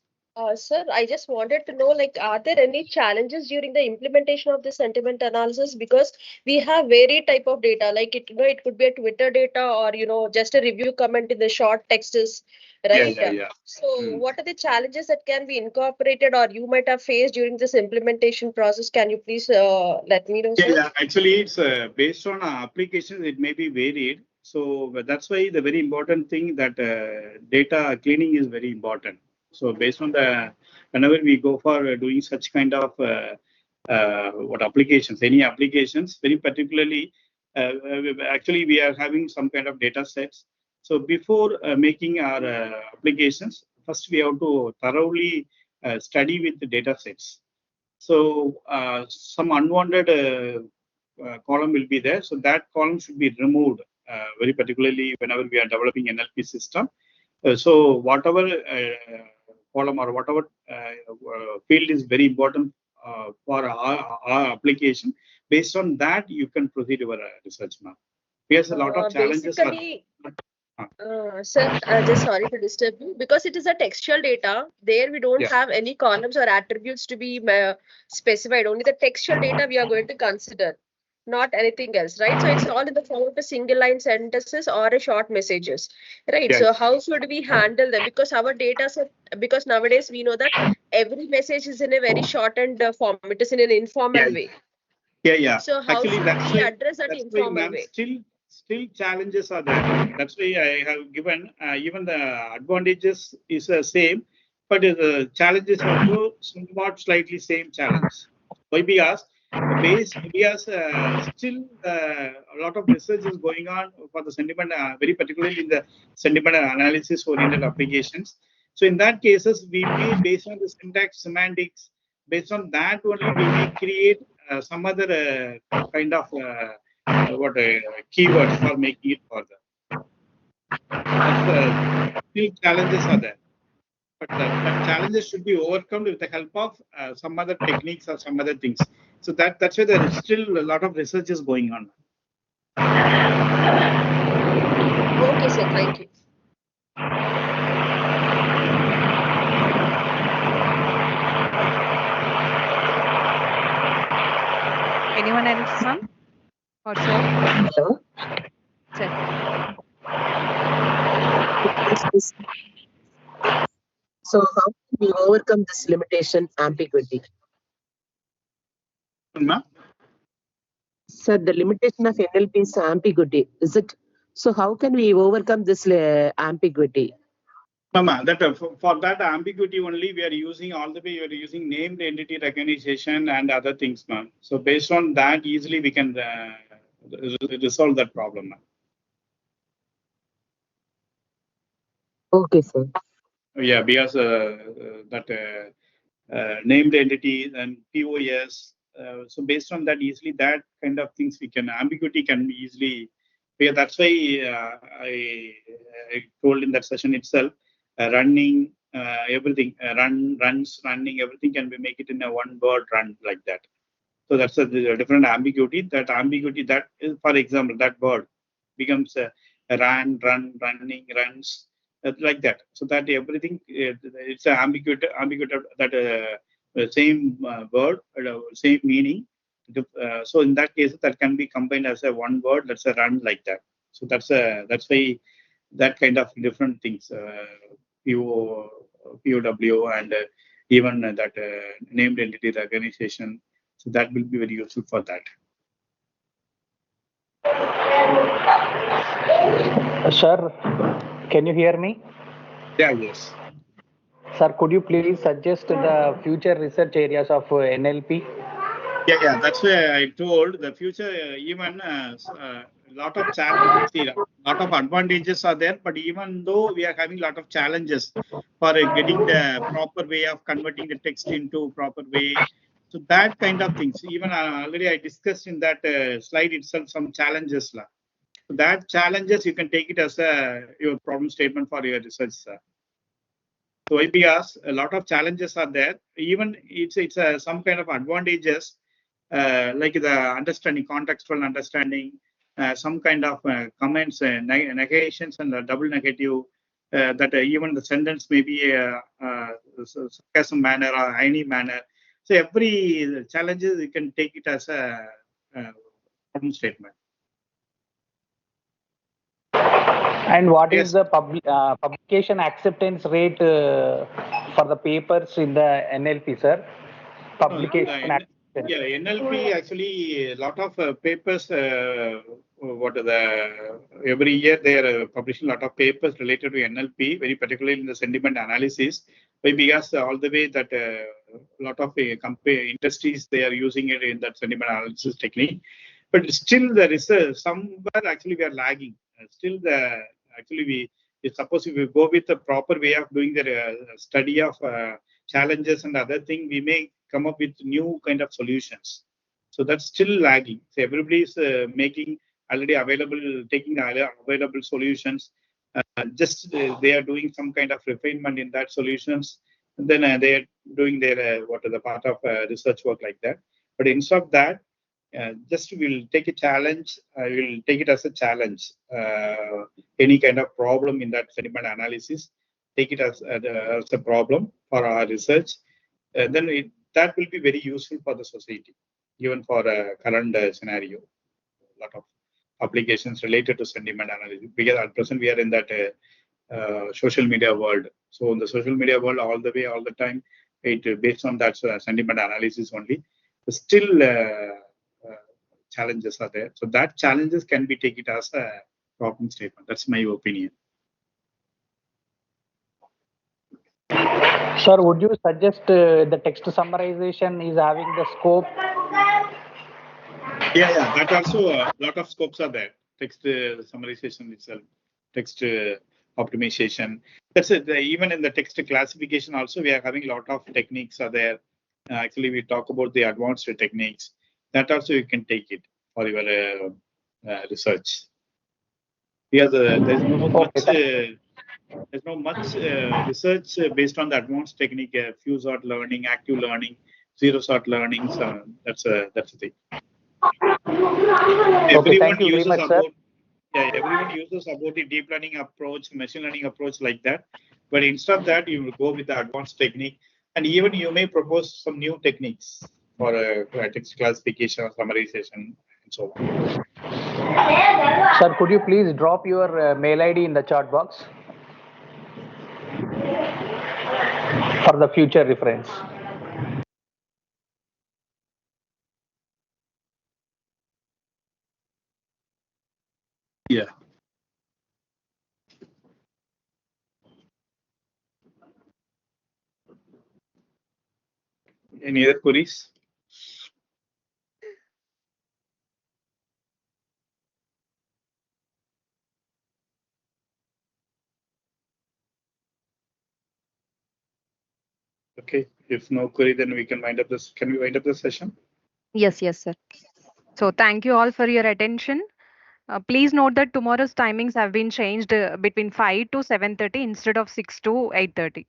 Sir, I just wanted to know, like, are there any challenges during the implementation of the sentiment analysis? Because we have varied type of data, like it could be a Twitter data or just a review comment in the short texts, right? Yeah. So, what are the challenges that can be incorporated or you might have faced during this implementation process? Can you please let me know, sir? Yeah. Actually, it's based on applications. It may be varied. So that's why the very important thing that data cleaning is very important. So based on whenever we go for doing such kind of any applications, very particularly, actually we are having some kind of data sets. So before making our applications, first we have to thoroughly study with the data sets. So some unwanted column will be there. So that column should be removed very particularly whenever we are developing NLP system. So whatever column or whatever field is very important for our application, based on that you can proceed your research now. Because a lot of challenges are. Basically, sir, just sorry to disturb you. Because it is a textual data, there we don't Yeah. have any columns or attributes to be specified. Only the textual data we are going to consider, not anything else, right? So it's all in the form of a single line sentences or a short messages, right? Yeah. So how should we handle them? Because our data set, because nowadays we know that every message is in a very shortened form. It is in an informal Yeah. way. Yeah. So how Actually, should that's we why. address that That's why, informal ma'am. way? Still challenges are there. That's why I have given even the advantages is the same, but the challenges also somewhat slightly same challenge. Why? Because still a lot of research is going on for the sentiment, very particularly in the sentiment analysis oriented applications. So in that cases, we may, based on the syntax semantics, based on that only we may create some other kind of keywords for making it further. That's still challenges are there, but that challenges should be overcome with the help of some other techniques or some other things. So that's why there is still a lot of research is going on. Okay, sir. Thank you. Anyone else, ma'am? Or sir? Hello. Sir. So how can we overcome this limitation ambiguity? Ma'am? Sir, the limitation of NLP is ambiguity, is it? So how can we overcome this ambiguity? Mama, that for that ambiguity only we are using all the way. We are using named entity recognition and other things, ma'am. So based on that, easily we can resolve that problem, ma'am. Okay, sir. Yeah, because that named entity and POS. So based on that, easily that kind of things we can ambiguity can be easily. Yeah, that's why I told in that session itself, running everything, running everything can be make it in a one word run like that. So that's a different ambiguity. That ambiguity that is, for example, that word becomes ran, running, runs, like that. So that everything it's an ambiguity that same word, same meaning. So in that case, that can be combined as a one word. That's a run like that. So that's why that kind of different things, POW and even that named entity recognition. So that will be very useful for that. Sir, can you hear me? Yeah, yes. Sir, could you please suggest the future research areas of NLP? Yeah. That's why I told the future, even lot of see, lot of advantages are there, but even though we are having a lot of challenges for getting the proper way of converting the text into proper way. So that kind of things, even already I discussed in that slide itself some challenges. So that challenges, you can take it as your problem statement for your research, sir. So because a lot of challenges are there, even it's some kind of advantages, like the understanding, contextual understanding, some kind of comments, negations and double negative, that even the sentence may be sarcasm manner or any manner. So every challenges, you can take it as a problem statement. And what Yes. is the publication acceptance rate for the papers in the NLP, sir? Publication Yeah, NLP actually a lot of papers. What are the every year they are publishing a lot of papers related to NLP, very particularly in the sentiment analysis. Because all the way that a lot of industries they are using it in that sentiment analysis technique, but still there is somewhere actually we are lagging. Still actually suppose if we go with the proper way of doing the study of challenges and other thing, we may come up with new kind of solutions. So that's still lagging. So everybody is making already available, taking available solutions. Just they are doing some kind of refinement in that solutions. And then they are doing their what are the part of research work like that. But instead of that, just we'll take a challenge. I will take it as a challenge. Any kind of problem in that sentiment analysis, take it as a problem for our research. Then that will be very useful for the society, even for a current scenario. A lot of applications related to sentiment analysis, because at present we are in that social media world. So in the social media world, all the time, it based on that sentiment analysis only. Still, challenges are there. So that challenges can be taken as a problem statement. That's my opinion. Sir, would you suggest the text summarization is having the scope? Yeah. That also a lot of scopes are there. Text summarization itself, text optimization. That's it. Even in the text classification also, we are having a lot of techniques are there. Actually, we talk about the advanced techniques. That also you can take it for your research. Because there's no much research based on the advanced technique, few sort learning, active learning, zero sort learning. So that's the thing. Everyone uses about the deep learning approach, machine learning approach like that. But instead of that, you will go with the advanced technique, and even you may propose some new techniques for text classification, summarization, and so on. Sir, could you please drop your mail ID in the chat box for the future reference? Yeah. Any other queries? Okay. If no query, then we can wind up this. Can we wind up the session? Yes, sir. So thank you all for your attention. Please note that tomorrow's timings have been changed between 5 to 7:30 instead of 6 to 8:30.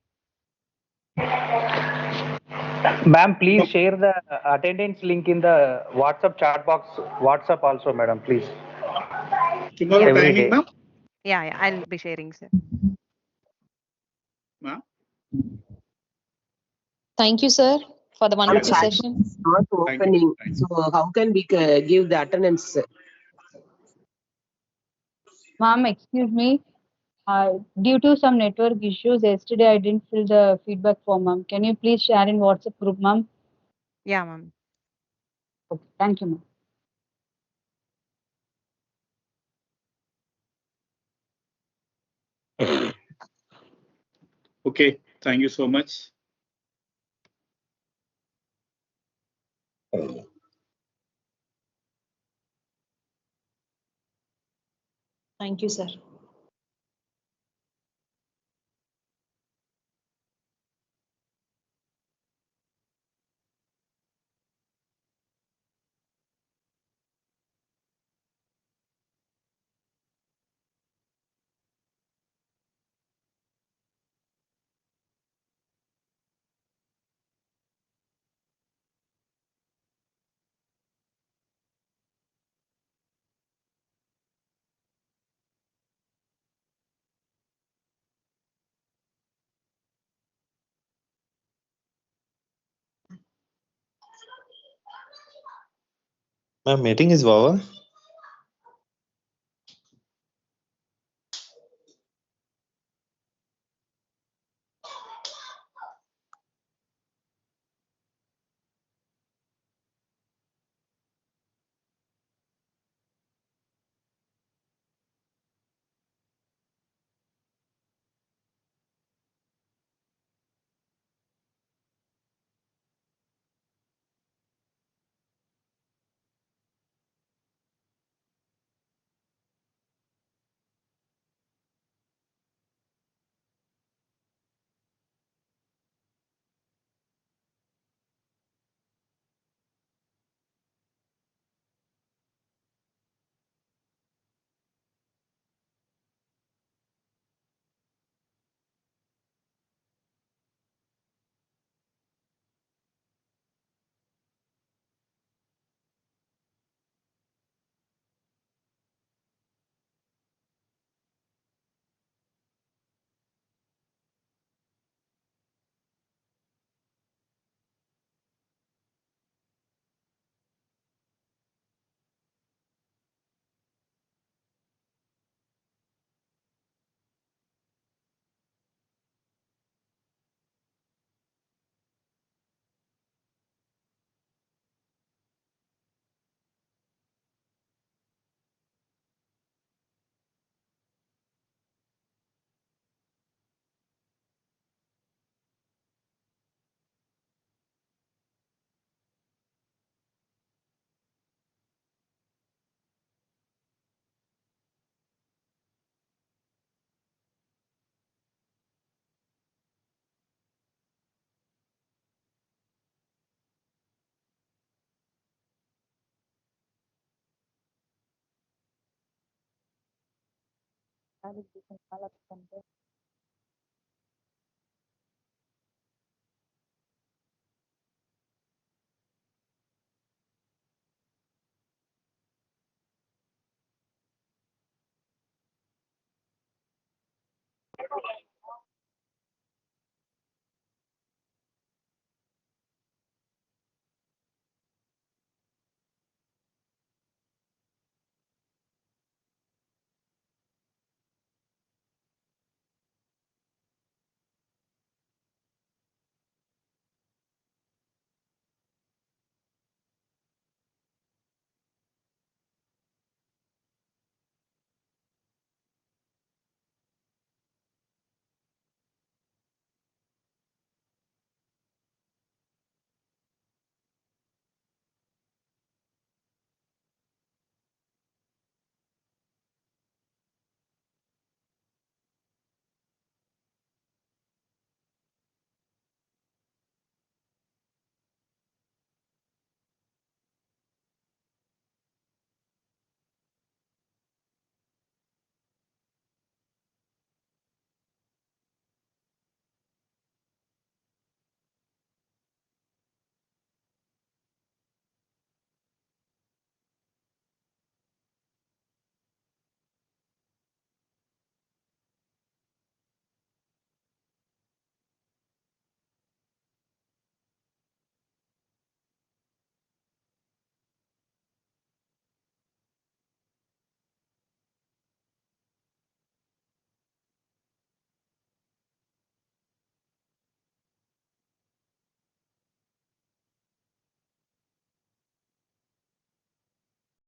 Ma'am, please share the attendance link in the WhatsApp chat box. WhatsApp also, madam, please. Tomorrow Every timing, day. ma'am? Yeah, I'll be sharing, sir. Ma'am? Thank you, sir, for the wonderful Chat session. is not opening. So how can we give the attendance? Ma'am, excuse me. Due to some network issues, yesterday I didn't fill the feedback form, ma'am. Can you please share in WhatsApp group, ma'am? Yeah, ma'am. Okay, thank you, ma'am. Okay. Thank you so much. Thank you, sir. Ma'am, meeting is over.